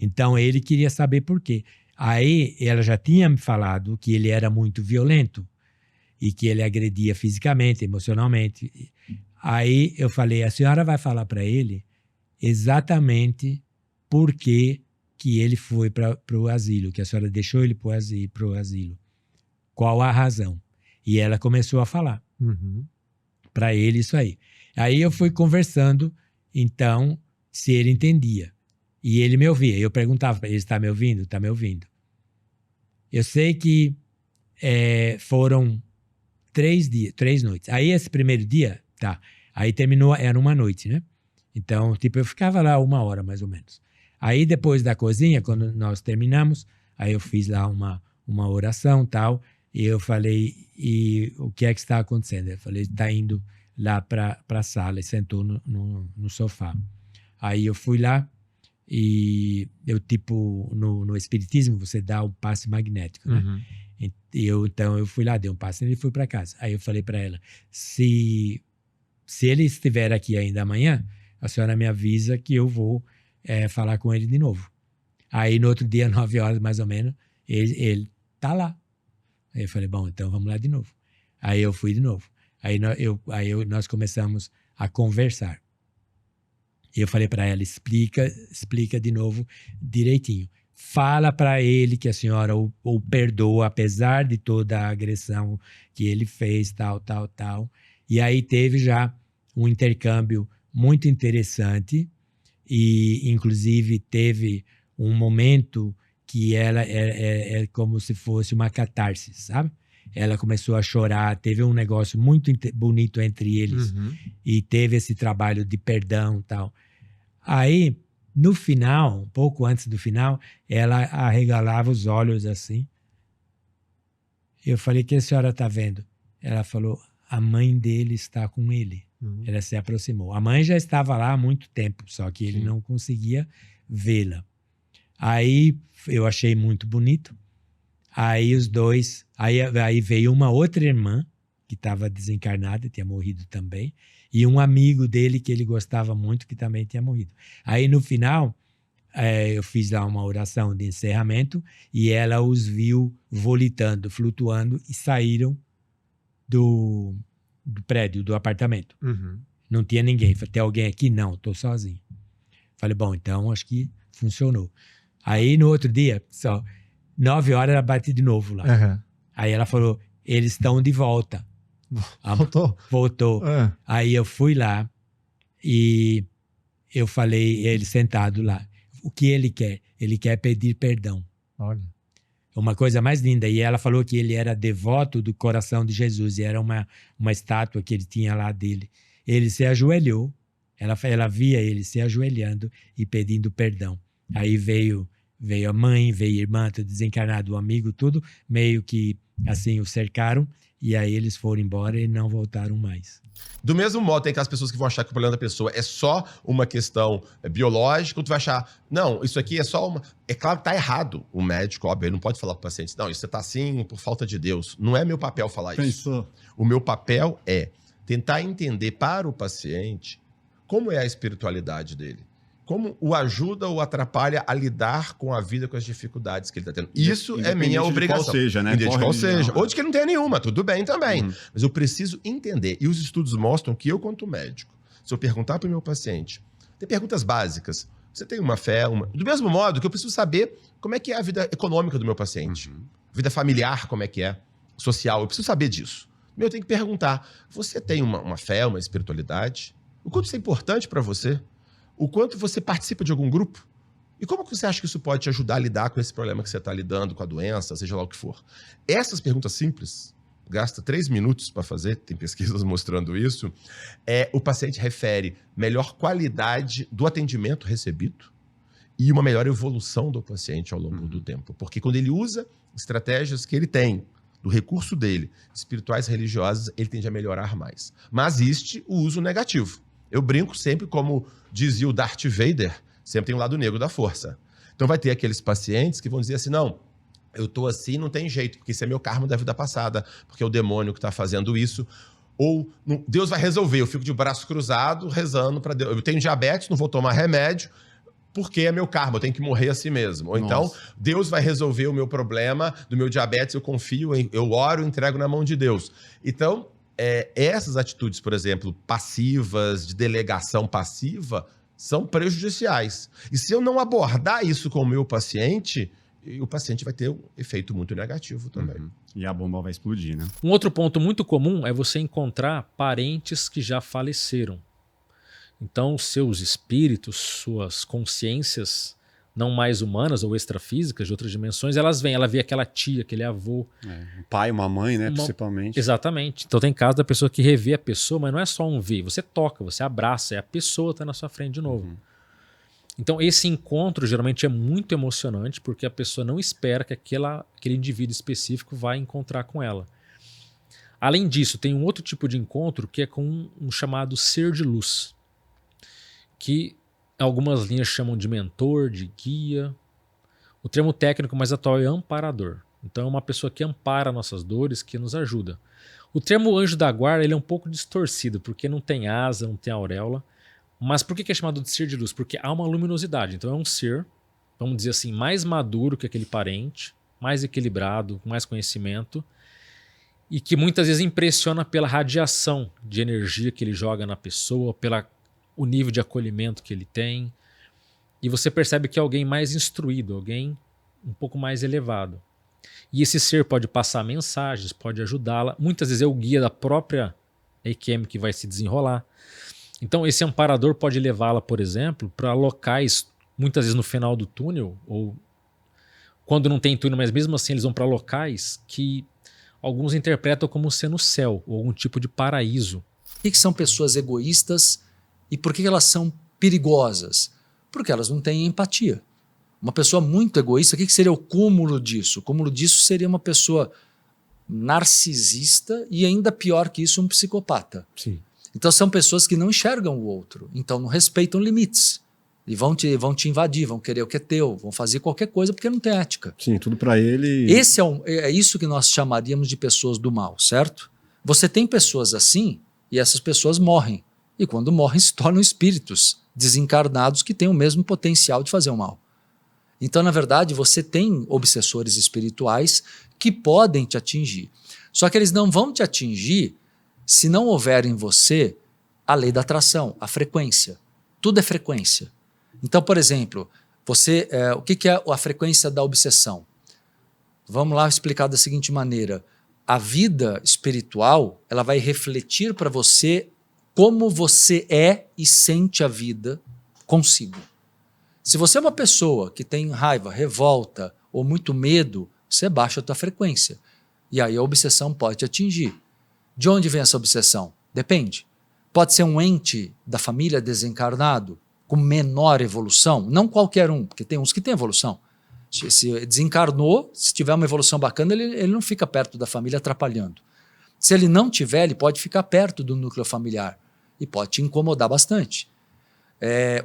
Então ele queria saber por quê. Aí ela já tinha me falado que ele era muito violento e que ele agredia fisicamente, emocionalmente. Aí eu falei, a senhora vai falar para ele exatamente por que ele foi para o asilo, que a senhora deixou ele para o asilo. Qual a razão? E ela começou a falar para ele isso aí. Aí eu fui conversando, então, se ele entendia. E ele me ouvia. Eu perguntava para ele, está me ouvindo? Está me ouvindo. Eu sei que foram 3 noites. Aí esse primeiro dia, tá. Aí terminou, era uma noite, né? Então, tipo, eu ficava lá 1 hora, mais ou menos. Aí depois da cozinha, quando nós terminamos, aí eu fiz lá uma oração e tal, e eu falei, e o que é que está acontecendo? Eu falei, está indo lá para a sala, e sentou no sofá. Aí eu fui lá, e eu, tipo, no espiritismo, você dá o passe magnético, né? Então eu fui lá, dei um passe e ele foi para casa. Aí eu falei para ela, se ele estiver aqui ainda amanhã, a senhora me avisa que eu vou falar com ele de novo. Aí no outro dia, 9 horas mais ou menos, ele tá lá. Aí eu falei, bom, então vamos lá de novo. Aí eu fui de novo. Aí nós começamos a conversar. E eu falei para ela, explica de novo direitinho. Fala para ele que a senhora o perdoa, apesar de toda a agressão que ele fez, tal. E aí teve já um intercâmbio muito interessante e, inclusive, teve um momento que ela é como se fosse uma catarse, sabe? Ela começou a chorar, teve um negócio muito bonito entre eles e teve esse trabalho de perdão e tal. Aí, no final, um pouco antes do final, ela arregalava os olhos assim. Eu falei, o que a senhora está vendo? Ela falou, a mãe dele está com ele. Ela se aproximou. A mãe já estava lá há muito tempo, só que ele não conseguia vê-la. Aí eu achei muito bonito. Aí os dois... Aí veio uma outra irmã, que estava desencarnada, tinha morrido também, e um amigo dele que ele gostava muito, que também tinha morrido. Aí no final, eu fiz lá uma oração de encerramento, e ela os viu volitando, flutuando, e saíram do prédio, do apartamento. Não tinha ninguém. Falei, tem alguém aqui? Não, estou sozinho. Falei, bom, então acho que funcionou. Aí no outro dia, só 9 horas ela bate de novo lá. Aí ela falou, eles estão de volta. Voltou. Aí eu fui lá e eu falei, ele sentado lá, o que ele quer? Ele quer pedir perdão. Olha. Uma coisa mais linda. E ela falou que ele era devoto do coração de Jesus. E era uma estátua que ele tinha lá dele. Ele se ajoelhou. Ela via ele se ajoelhando e pedindo perdão. Aí veio a mãe, veio a irmã, tudo desencarnado, o amigo, tudo. Meio que, assim, o cercaram. E aí eles foram embora e não voltaram mais. Do mesmo modo, tem aquelas pessoas que vão achar que o problema da pessoa é só uma questão biológica, ou tu vai achar, não, isso aqui é só uma... É claro que tá errado o médico, óbvio, ele não pode falar pro paciente, não, isso você tá assim por falta de Deus. Não é meu papel falar isso. O meu papel é tentar entender para o paciente como é a espiritualidade dele. Como o ajuda ou atrapalha a lidar com a vida, com as dificuldades que ele está tendo. Isso é minha obrigação. Qual seja, né? Independente de qual seja. Ou de que ele não tenha nenhuma, tudo bem também. Mas eu preciso entender. E os estudos mostram que eu, quanto médico, se eu perguntar para o meu paciente, tem perguntas básicas. Você tem uma fé? Do mesmo modo que eu preciso saber como é que é a vida econômica do meu paciente. Vida familiar, como é que é. Social, eu preciso saber disso. Eu tenho que perguntar, você tem uma fé, uma espiritualidade? O quanto isso é importante para você? O quanto você participa de algum grupo? E como que você acha que isso pode te ajudar a lidar com esse problema que você está lidando, com a doença, seja lá o que for? Essas perguntas simples, gasta 3 minutos para fazer, tem pesquisas mostrando isso, o paciente refere melhor qualidade do atendimento recebido e uma melhor evolução do paciente ao longo do tempo. Porque quando ele usa estratégias que ele tem, do recurso dele, espirituais, religiosas, ele tende a melhorar mais. Mas existe o uso negativo. Eu brinco sempre, como dizia o Darth Vader, sempre tem um lado negro da força. Então vai ter aqueles pacientes que vão dizer assim, não, eu tô assim, não tem jeito, porque isso é meu karma da vida passada, porque é o demônio que está fazendo isso. Ou Deus vai resolver, eu fico de braço cruzado, rezando para Deus. Eu tenho diabetes, não vou tomar remédio, porque é meu karma, eu tenho que morrer assim mesmo. Ou então, Deus vai resolver o meu problema do meu diabetes, eu confio, eu oro, entrego na mão de Deus. Então, essas atitudes, por exemplo, passivas, de delegação passiva, são prejudiciais. E se eu não abordar isso com o meu paciente, o paciente vai ter um efeito muito negativo também. E a bomba vai explodir, né? Um outro ponto muito comum é você encontrar parentes que já faleceram. Então, seus espíritos, suas consciências não mais humanas ou extrafísicas de outras dimensões, elas vêm. Ela vê aquela tia, aquele avô. Um pai, uma mãe, né? Principalmente. Exatamente. Então tem caso da pessoa que revê a pessoa, mas não é só um ver. Você toca, você abraça, a pessoa está na sua frente de novo. Então esse encontro geralmente é muito emocionante, porque a pessoa não espera que aquele indivíduo específico vai encontrar com ela. Além disso, tem um outro tipo de encontro que é com um chamado ser de luz, que algumas linhas chamam de mentor, de guia. O termo técnico mais atual é amparador. Então é uma pessoa que ampara nossas dores, que nos ajuda. O termo anjo da guarda ele é um pouco distorcido, porque não tem asa, não tem auréola. Mas por que é chamado de ser de luz? Porque há uma luminosidade. Então é um ser, vamos dizer assim, mais maduro que aquele parente, mais equilibrado, com mais conhecimento, e que muitas vezes impressiona pela radiação de energia que ele joga na pessoa, o nível de acolhimento que ele tem, e você percebe que é alguém mais instruído, alguém um pouco mais elevado. E esse ser pode passar mensagens, pode ajudá-la, muitas vezes é o guia da própria EQM que vai se desenrolar. Então esse amparador pode levá-la, por exemplo, para locais, muitas vezes no final do túnel, ou quando não tem túnel, mas mesmo assim eles vão para locais que alguns interpretam como sendo o céu, ou algum tipo de paraíso. Por que são pessoas egoístas? E por que elas são perigosas? Porque elas não têm empatia. Uma pessoa muito egoísta, o que seria o cúmulo disso? O cúmulo disso seria uma pessoa narcisista e ainda pior que isso, um psicopata. Sim. Então são pessoas que não enxergam o outro, então não respeitam limites. E vão te invadir, vão querer o que é teu, vão fazer qualquer coisa porque não tem ética. Sim, tudo para ele. Esse é isso que nós chamaríamos de pessoas do mal, certo? Você tem pessoas assim e essas pessoas morrem. E quando morrem se tornam espíritos desencarnados que têm o mesmo potencial de fazer o mal. Então, na verdade, você tem obsessores espirituais que podem te atingir. Só que eles não vão te atingir se não houver em você a lei da atração, a frequência. Tudo é frequência. Então, por exemplo, o que é a frequência da obsessão? Vamos lá explicar da seguinte maneira. a vida espiritual, ela vai refletir para você como você é e sente a vida consigo. Se você é uma pessoa que tem raiva, revolta ou muito medo, você baixa a tua frequência. E aí a obsessão pode te atingir. De onde vem essa obsessão? Depende. Pode ser um ente da família desencarnado, com menor evolução, não qualquer um, porque tem uns que têm evolução. Se desencarnou, se tiver uma evolução bacana, ele não fica perto da família atrapalhando. Se ele não tiver, ele pode ficar perto do núcleo familiar e pode te incomodar bastante.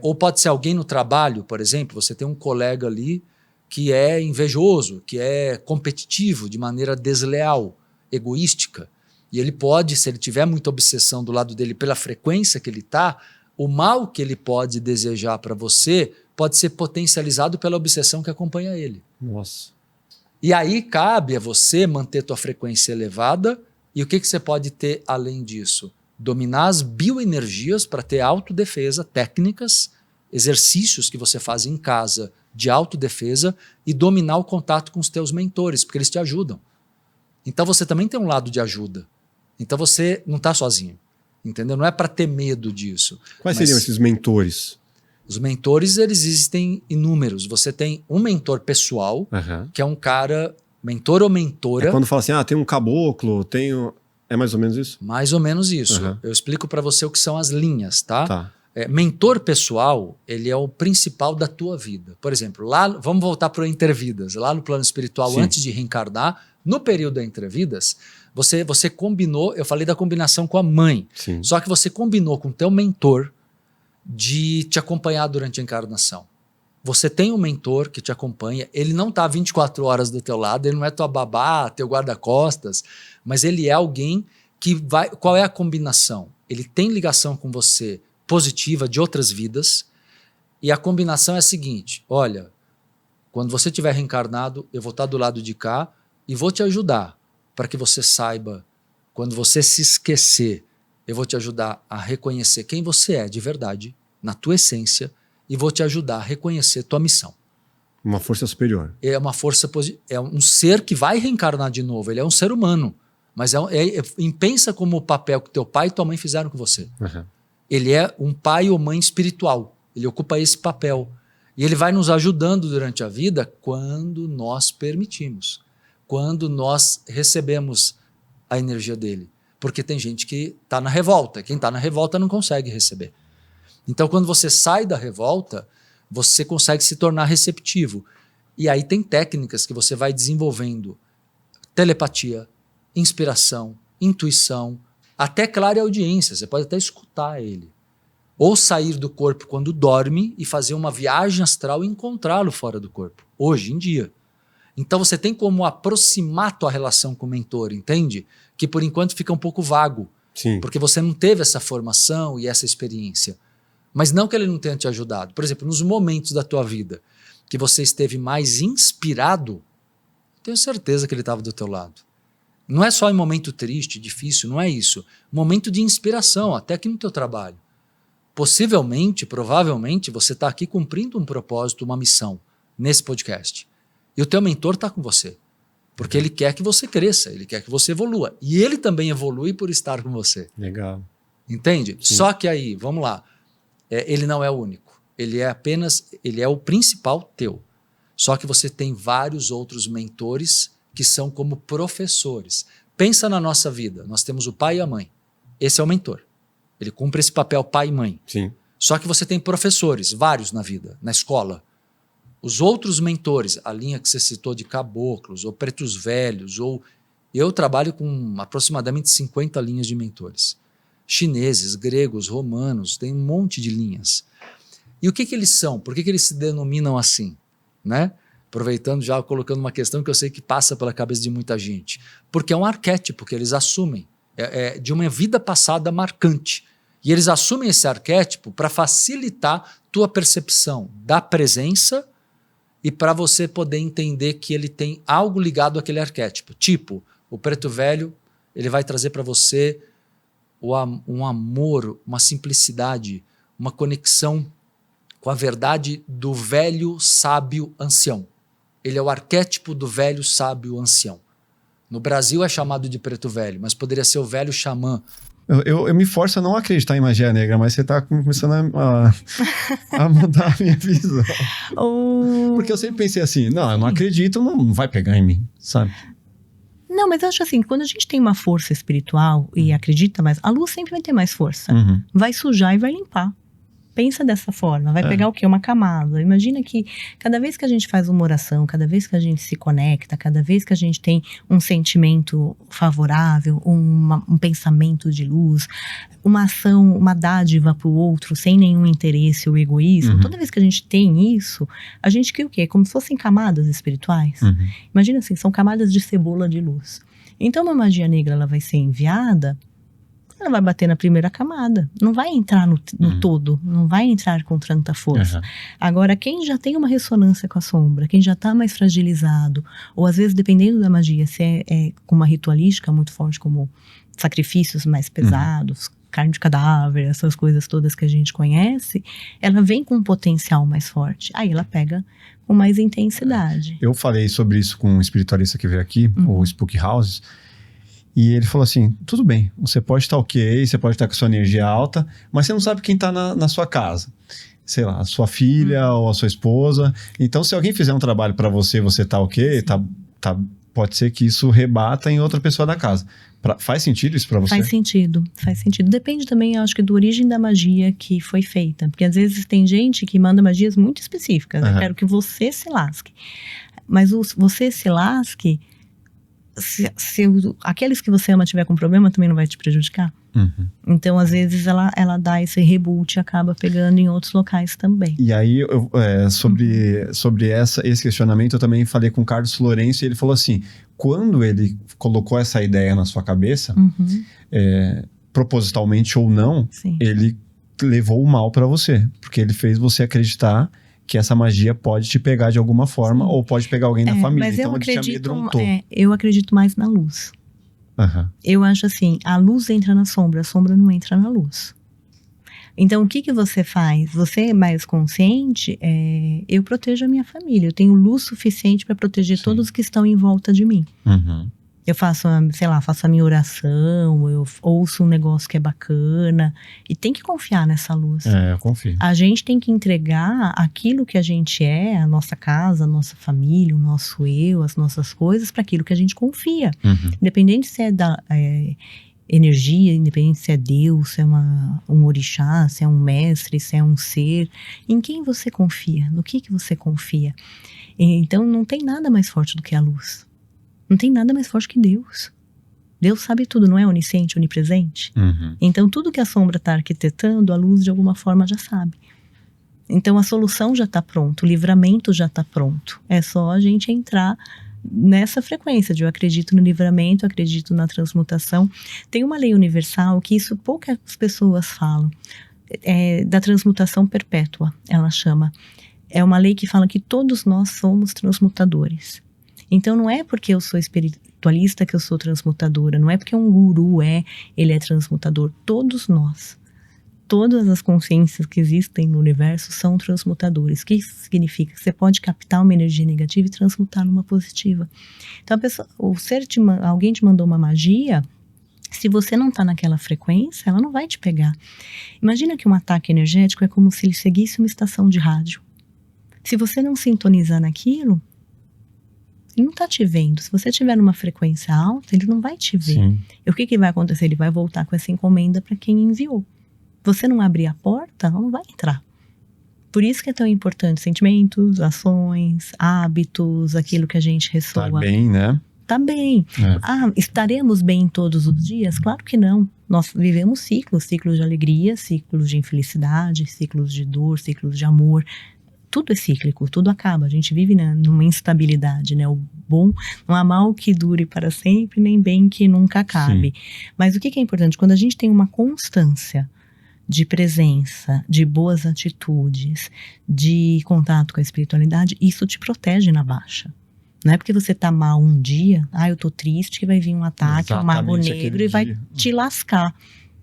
Ou pode ser alguém no trabalho, por exemplo, você tem um colega ali que é invejoso, que é competitivo de maneira desleal, egoística. E ele pode, se ele tiver muita obsessão do lado dele pela frequência que ele está, o mal que ele pode desejar para você pode ser potencializado pela obsessão que acompanha ele. Nossa. E aí cabe a você manter tua frequência elevada. E o que você pode ter além disso? Dominar as bioenergias para ter autodefesa, técnicas, exercícios que você faz em casa de autodefesa e dominar o contato com os teus mentores, porque eles te ajudam. Então você também tem um lado de ajuda. Então você não está sozinho, entendeu? Não é para ter medo disso. Quais seriam esses mentores? Os mentores, eles existem inúmeros. Você tem um mentor pessoal, que é um cara, mentor ou mentora. É quando fala assim, tem um caboclo, é mais ou menos isso? Mais ou menos isso. Eu explico para você o que são as linhas, tá? Mentor pessoal, ele é o principal da tua vida. Por exemplo, lá, vamos voltar para o Intervidas. Lá no plano espiritual, sim, antes de reencarnar, no período da Intervidas, você combinou, eu falei da combinação com a mãe, sim, só que você combinou com o teu mentor de te acompanhar durante a encarnação. Você tem um mentor que te acompanha, ele não está 24 horas do teu lado, ele não é tua babá, teu guarda-costas, mas ele é alguém que vai... Qual é a combinação? Ele tem ligação com você positiva de outras vidas, e a combinação é a seguinte: olha, quando você estiver reencarnado, eu vou estar do lado de cá e vou te ajudar, para que você saiba, quando você se esquecer, eu vou te ajudar a reconhecer quem você é de verdade, na tua essência, e vou te ajudar a reconhecer tua missão. Uma força superior. É uma força é um ser que vai reencarnar de novo. Ele é um ser humano, mas pensa como o papel que teu pai e tua mãe fizeram com você. Ele é um pai ou mãe espiritual. Ele ocupa esse papel. E ele vai nos ajudando durante a vida quando nós permitimos, quando nós recebemos a energia dele. Porque tem gente que está na revolta. Quem está na revolta não consegue receber. Então, quando você sai da revolta, você consegue se tornar receptivo. E aí tem técnicas que você vai desenvolvendo. Telepatia, inspiração, intuição, até clareaudiência. Você pode até escutar ele. Ou sair do corpo quando dorme e fazer uma viagem astral e encontrá-lo fora do corpo. Hoje em dia. Então você tem como aproximar tua relação com o mentor, entende? Que por enquanto fica um pouco vago. Sim. Porque você não teve essa formação e essa experiência. Mas não que ele não tenha te ajudado. Por exemplo, nos momentos da tua vida que você esteve mais inspirado, tenho certeza que ele estava do teu lado. Não é só em momento triste, difícil, não é isso. Momento de inspiração, até aqui no teu trabalho. Possivelmente, provavelmente, você está aqui cumprindo um propósito, uma missão, nesse podcast. E o teu mentor está com você. Porque ele quer que você cresça, ele quer que você evolua. E ele também evolui por estar com você. Legal. Entende? Sim. Só que aí, vamos lá, ele não é o único. Ele é o principal teu. Só que você tem vários outros mentores que são como professores. Pensa na nossa vida, nós temos o pai e a mãe. Esse é o mentor. Ele cumpre esse papel pai e mãe. Sim. Só que você tem professores, vários na vida, na escola. Os outros mentores, a linha que você citou de caboclos, ou pretos velhos, ou... Eu trabalho com aproximadamente 50 linhas de mentores. Chineses, gregos, romanos, tem um monte de linhas. E o que eles são? Por que eles se denominam assim? Né? Aproveitando já, colocando uma questão que eu sei que passa pela cabeça de muita gente. Porque é um arquétipo que eles assumem, de uma vida passada marcante. E eles assumem esse arquétipo para facilitar tua percepção da presença e para você poder entender que ele tem algo ligado àquele arquétipo. Tipo, o preto velho, ele vai trazer para você um amor, uma simplicidade, uma conexão com a verdade do velho sábio ancião. Ele é o arquétipo do velho sábio ancião. No Brasil é chamado de preto velho, mas poderia ser o velho xamã. Eu me forço a não acreditar em magia negra, mas você tá começando a mudar a minha visão. Porque eu sempre pensei assim, não, eu não acredito, não vai pegar em mim, sabe? Não, mas eu acho assim, quando a gente tem uma força espiritual e acredita mais, a luz sempre vai ter mais força. Vai sujar e vai limpar. Pensa dessa forma, vai pegar o quê? Uma camada. Imagina que cada vez que a gente faz uma oração, cada vez que a gente se conecta, cada vez que a gente tem um sentimento favorável, um pensamento de luz, uma ação, uma dádiva para o outro, sem nenhum interesse ou egoísmo, toda vez que a gente tem isso, a gente cria o quê? Como se fossem camadas espirituais. Imagina assim, são camadas de cebola de luz. Então uma magia negra, ela vai ser enviada, ela vai bater na primeira camada, não vai entrar no todo, não vai entrar com tanta força. Agora, quem já tem uma ressonância com a sombra, quem já está mais fragilizado, ou às vezes, dependendo da magia, se é com uma ritualística muito forte, como sacrifícios mais pesados, carne de cadáver, essas coisas todas que a gente conhece, ela vem com um potencial mais forte. Aí ela pega com mais intensidade. Eu falei sobre isso com um espiritualista que veio aqui, o Spook Houses, e ele falou assim, tudo bem, você pode estar ok, você pode estar com a sua energia alta, mas você não sabe quem está na sua casa. Sei lá, a sua filha ou a sua esposa. Então, se alguém fizer um trabalho para você, você tá ok, pode ser que isso rebata em outra pessoa da casa. Faz sentido isso para você? Faz sentido. Depende também, eu acho que, da origem da magia que foi feita. Porque às vezes tem gente que manda magias muito específicas. Eu quero que você se lasque. Mas você se lasque... Se aqueles que você ama tiver com problema, também não vai te prejudicar. Então, às vezes, ela dá esse reboot e acaba pegando em outros locais também. E aí, sobre esse questionamento, eu também falei com o Carlos Florencio, e ele falou assim, quando ele colocou essa ideia na sua cabeça, propositalmente ou não, ele levou o mal para você, porque ele fez você acreditar que essa magia pode te pegar de alguma forma, ou pode pegar alguém da família. Mas então eu ele te amedrontou. Eu acredito mais na luz. Eu acho assim, a luz entra na sombra, a sombra não entra na luz. Então, o que você faz? Você é mais consciente, eu protejo a minha família, eu tenho luz suficiente para proteger todos que estão em volta de mim. Eu faço, faço a minha oração, eu ouço um negócio que é bacana. E tem que confiar nessa luz. Eu confio. A gente tem que entregar aquilo que a gente é, a nossa casa, a nossa família, o nosso eu, as nossas coisas, para aquilo que a gente confia. Independente se é da energia, independente se é Deus, se é um orixá, se é um mestre, se é um ser. Em quem você confia? No que você confia? Então, não tem nada mais forte do que a luz. Não tem nada mais forte que Deus. Deus sabe tudo, não é onisciente, onipresente? Então, tudo que a sombra está arquitetando, a luz de alguma forma já sabe. Então, a solução já está pronta, o livramento já está pronto. É só a gente entrar nessa frequência de eu acredito no livramento, eu acredito na transmutação. Tem uma lei universal que isso poucas pessoas falam, da transmutação perpétua, ela chama. É uma lei que fala que todos nós somos transmutadores. Então, não é porque eu sou espiritualista que eu sou transmutadora, não é porque um guru ele é transmutador. Todos nós, todas as consciências que existem no universo são transmutadores. O que isso significa? Você pode captar uma energia negativa e transmutar numa positiva. Então, alguém te mandou uma magia, se você não está naquela frequência, ela não vai te pegar. Imagina que um ataque energético é como se ele seguisse uma estação de rádio. Se você não sintonizar naquilo, ele não está te vendo. Se você estiver numa frequência alta, ele não vai te ver. E o que vai acontecer? Ele vai voltar com essa encomenda para quem enviou. Você não abrir a porta, ela não vai entrar. Por isso que é tão importante sentimentos, ações, hábitos, aquilo que a gente ressoa. Tá bem, né? Tá bem. Estaremos bem todos os dias? Claro que não. Nós vivemos ciclos de alegria, ciclos de infelicidade, ciclos de dor, ciclos de amor. Tudo é cíclico, tudo acaba. A gente vive numa instabilidade, né? O bom, não há mal que dure para sempre, nem bem que nunca acabe. Mas o que é importante? Quando a gente tem uma constância de presença, de boas atitudes, de contato com a espiritualidade, isso te protege na baixa. Não é porque você tá mal um dia, eu tô triste, que vai vir um ataque, um mago negro e vai te lascar.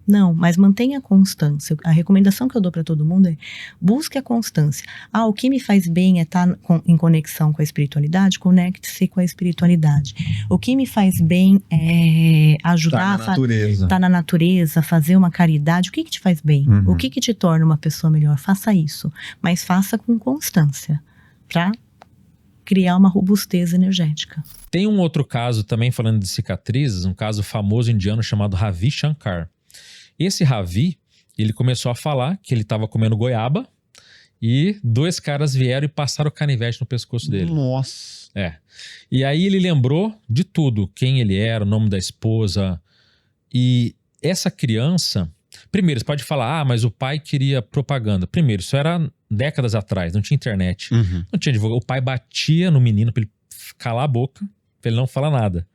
Não, mas mantenha a constância. A recomendação que eu dou para todo mundo é busque a constância. O que me faz bem é estar em conexão com a espiritualidade, conecte-se com a espiritualidade. O que me faz bem é ajudar estar na natureza, fazer uma caridade. O que te faz bem? O que te torna uma pessoa melhor? Faça isso, mas faça com constância, para criar uma robustez energética. Tem um outro caso também falando de cicatrizes, um caso famoso indiano chamado Ravi Shankar. Esse Ravi, ele começou a falar que ele estava comendo goiaba e 2 caras vieram e passaram o canivete no pescoço dele. Nossa! E aí ele lembrou de tudo, quem ele era, o nome da esposa. E essa criança... Primeiro, você pode falar, mas o pai queria propaganda. Primeiro, isso era décadas atrás, não tinha internet. Não tinha divulgação. O pai batia no menino para ele calar a boca, para ele não falar nada.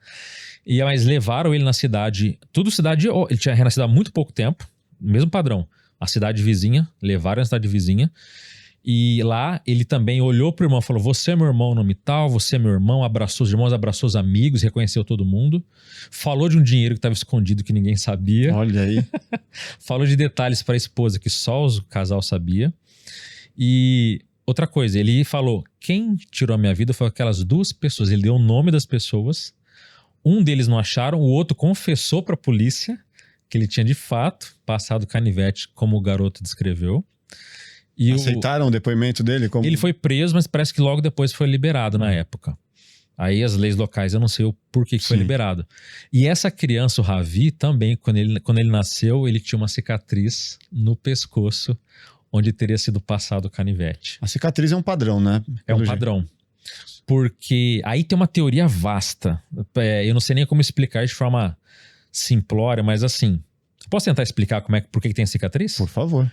Mas levaram ele na cidade, ele tinha renascido há muito pouco tempo, mesmo padrão. A cidade vizinha, levaram a cidade vizinha. E lá ele também olhou pro irmão e falou: você é meu irmão, nome tal, você é meu irmão. Abraçou os irmãos, abraçou os amigos, reconheceu todo mundo. Falou de um dinheiro que estava escondido que ninguém sabia. Olha aí. Falou de detalhes para a esposa que só o casal sabia. E outra coisa, ele falou: quem tirou a minha vida foi aquelas 2 pessoas. Ele deu o nome das pessoas. Um deles não acharam, o outro confessou para a polícia que ele tinha de fato passado o canivete como o garoto descreveu. E aceitaram o depoimento dele? Ele foi preso, mas parece que logo depois foi liberado na época. Aí as leis locais, eu não sei o porquê que foi liberado. E essa criança, o Ravi, também, quando ele nasceu, ele tinha uma cicatriz no pescoço, onde teria sido passado o canivete. A cicatriz é um padrão, né? É um padrão. Porque aí tem uma teoria vasta. Eu não sei nem como explicar de forma simplória, mas assim... Posso tentar explicar por que tem a cicatriz? Por favor.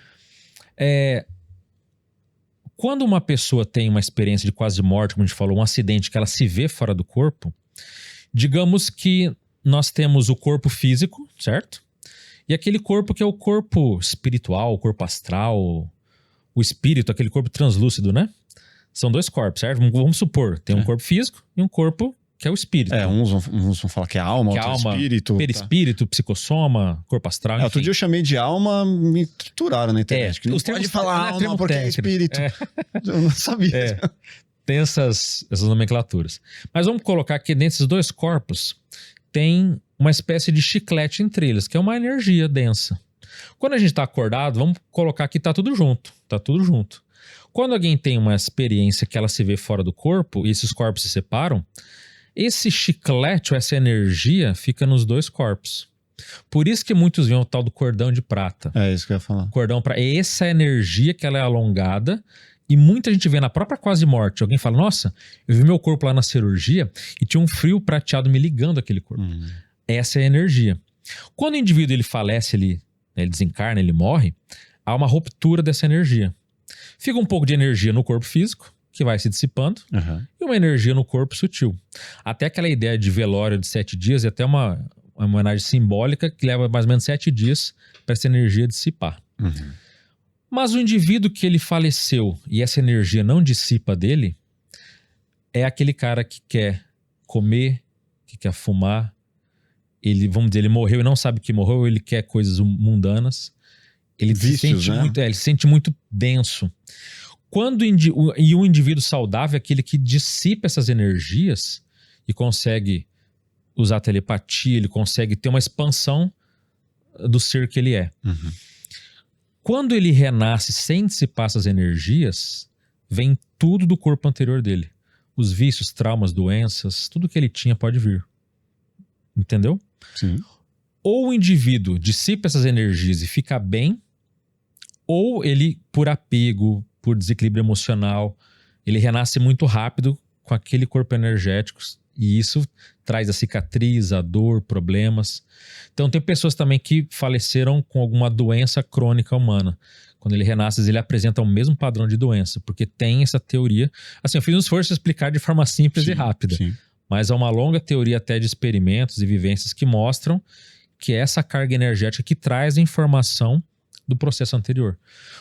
Quando uma pessoa tem uma experiência de quase morte, como a gente falou, um acidente que ela se vê fora do corpo, digamos que nós temos o corpo físico, certo? E aquele corpo que é o corpo espiritual, o corpo astral, o espírito, aquele corpo translúcido, né? São 2 corpos, certo? Vamos supor, tem um corpo físico e um corpo que é o espírito. Uns vão falar que é alma, outro espírito. Perispírito, psicossoma, corpo astral, outro dia eu chamei de alma, me trituraram na internet. Que não pode falar alma porque é espírito. Eu não sabia. Tem essas nomenclaturas. Mas vamos colocar que desses 2 corpos tem uma espécie de chiclete entre eles, que é uma energia densa. Quando a gente está acordado, vamos colocar que tá tudo junto. Tá tudo junto. Quando alguém tem uma experiência que ela se vê fora do corpo e esses corpos se separam, esse chiclete ou essa energia fica nos 2 corpos. Por isso que muitos veem o tal do cordão de prata. É isso que eu ia falar. Cordão prata. Essa energia que ela é alongada e muita gente vê na própria quase morte. Alguém fala: nossa, eu vi meu corpo lá na cirurgia e tinha um frio prateado me ligando àquele corpo. Essa é a energia. Quando o indivíduo ele falece, ele desencarna, ele morre, há uma ruptura dessa energia. Fica um pouco de energia no corpo físico, que vai se dissipando, e uma energia no corpo sutil. Até aquela ideia de velório de 7 dias é até uma homenagem simbólica que leva mais ou menos 7 dias para essa energia dissipar. Mas o indivíduo que ele faleceu e essa energia não dissipa dele, é aquele cara que quer comer, que quer fumar, vamos dizer, ele morreu e não sabe que morreu, ele quer coisas mundanas, ele se sente muito denso. E um indivíduo saudável é aquele que dissipa essas energias e consegue usar telepatia, ele consegue ter uma expansão do ser que ele é. Quando ele renasce sem dissipar essas energias, vem tudo do corpo anterior dele. Os vícios, traumas, doenças, tudo que ele tinha pode vir. Entendeu? Sim. Ou o indivíduo dissipa essas energias e fica bem, ou ele, por apego, por desequilíbrio emocional, ele renasce muito rápido com aquele corpo energético e isso traz a cicatriz, a dor, problemas. Então tem pessoas também que faleceram com alguma doença crônica humana. Quando ele renasce, ele apresenta o mesmo padrão de doença, porque tem essa teoria. Assim, eu fiz um esforço de explicar de forma simples e rápida, mas há uma longa teoria até de experimentos e vivências que mostram que é essa carga energética que traz a informação do processo anterior.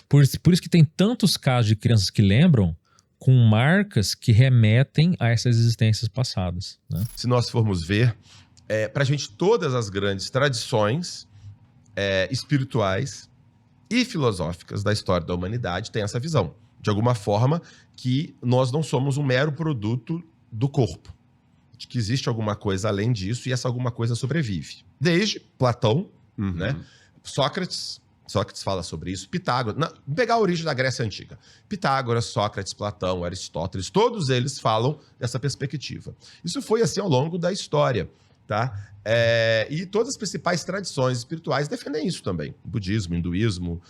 Por isso que tem tantos casos de crianças que lembram com marcas que remetem a essas existências passadas, né? Se nós formos ver, pra gente todas as grandes tradições, espirituais e filosóficas da história da humanidade têm essa visão. De alguma forma, que nós não somos um mero produto do corpo. De que existe alguma coisa além disso e essa alguma coisa sobrevive. Desde Platão, né? Sócrates fala sobre isso, Pitágoras. Vamos pegar a origem da Grécia Antiga. Pitágoras, Sócrates, Platão, Aristóteles, todos eles falam dessa perspectiva. Isso foi assim ao longo da história, tá? E todas as principais tradições espirituais defendem isso também. O budismo, o hinduísmo,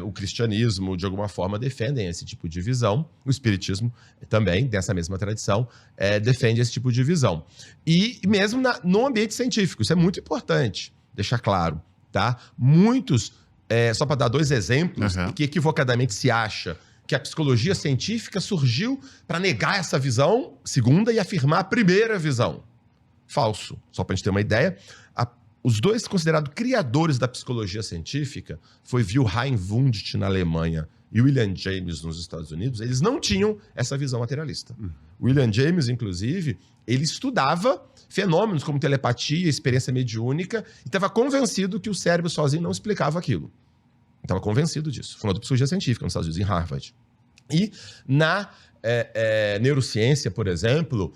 o cristianismo, de alguma forma, defendem esse tipo de visão. O espiritismo também, dessa mesma tradição, defende esse tipo de visão. E mesmo no ambiente científico, isso é muito importante, deixar claro, tá? Muitos, só para dar 2 exemplos, que equivocadamente se acha que a psicologia científica surgiu para negar essa visão segunda e afirmar a primeira visão. Falso. Só para a gente ter uma ideia, os 2 considerados criadores da psicologia científica foi Wilhelm Wundt na Alemanha e William James nos Estados Unidos. Eles não tinham essa visão materialista. William James, inclusive, ele estudava fenômenos como telepatia, experiência mediúnica e estava convencido que o cérebro sozinho não explicava aquilo. Estava convencido disso. Fundador de psicologia científica nos Estados Unidos, em Harvard. E na neurociência, por exemplo,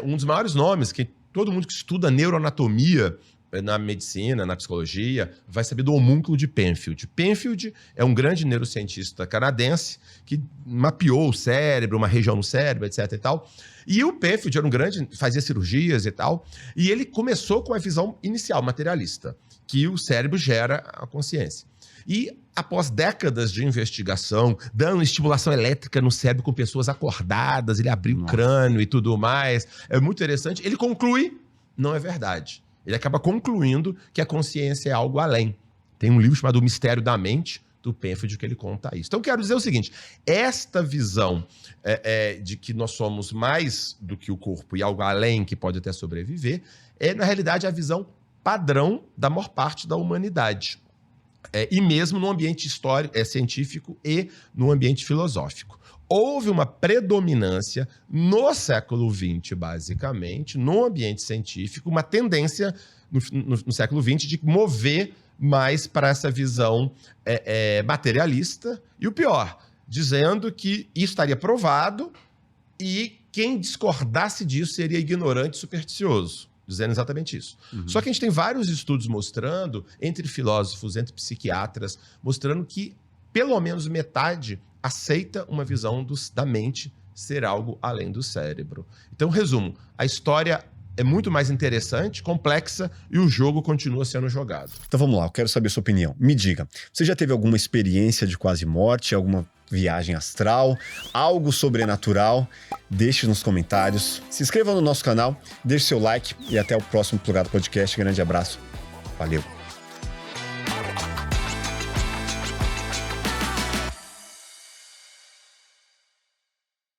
um dos maiores nomes que todo mundo que estuda neuroanatomia na medicina, na psicologia, vai saber do homúnculo de Penfield. Penfield é um grande neurocientista canadense que mapeou o cérebro, uma região no cérebro, etc. e tal. E o Penfield era um grande, fazia cirurgias e tal, e ele começou com a visão inicial, materialista, que o cérebro gera a consciência. E após décadas de investigação, dando estimulação elétrica no cérebro com pessoas acordadas, ele abriu o crânio e tudo mais, é muito interessante, ele conclui, não é verdade. Ele acaba concluindo que a consciência é algo além. Tem um livro chamado O Mistério da Mente, do Penfield, que ele conta isso. Então, quero dizer o seguinte, esta visão de que nós somos mais do que o corpo e algo além que pode até sobreviver, na realidade, a visão padrão da maior parte da humanidade. E mesmo no ambiente histórico, científico e no ambiente filosófico. Houve uma predominância no século XX, basicamente, no ambiente científico, uma tendência no século XX de mover mais para essa visão materialista. E o pior, dizendo que isso estaria provado e quem discordasse disso seria ignorante e supersticioso. Dizendo exatamente isso. Só que a gente tem vários estudos mostrando, entre filósofos, entre psiquiatras, mostrando que pelo menos metade aceita uma visão da mente ser algo além do cérebro. Então, resumo, a história é muito mais interessante, complexa e o jogo continua sendo jogado. Então vamos lá, eu quero saber a sua opinião. Me diga, você já teve alguma experiência de quase morte, alguma viagem astral, algo sobrenatural? Deixe nos comentários, se inscreva no nosso canal, deixe seu like e até o próximo Plugado Podcast. Grande abraço, valeu!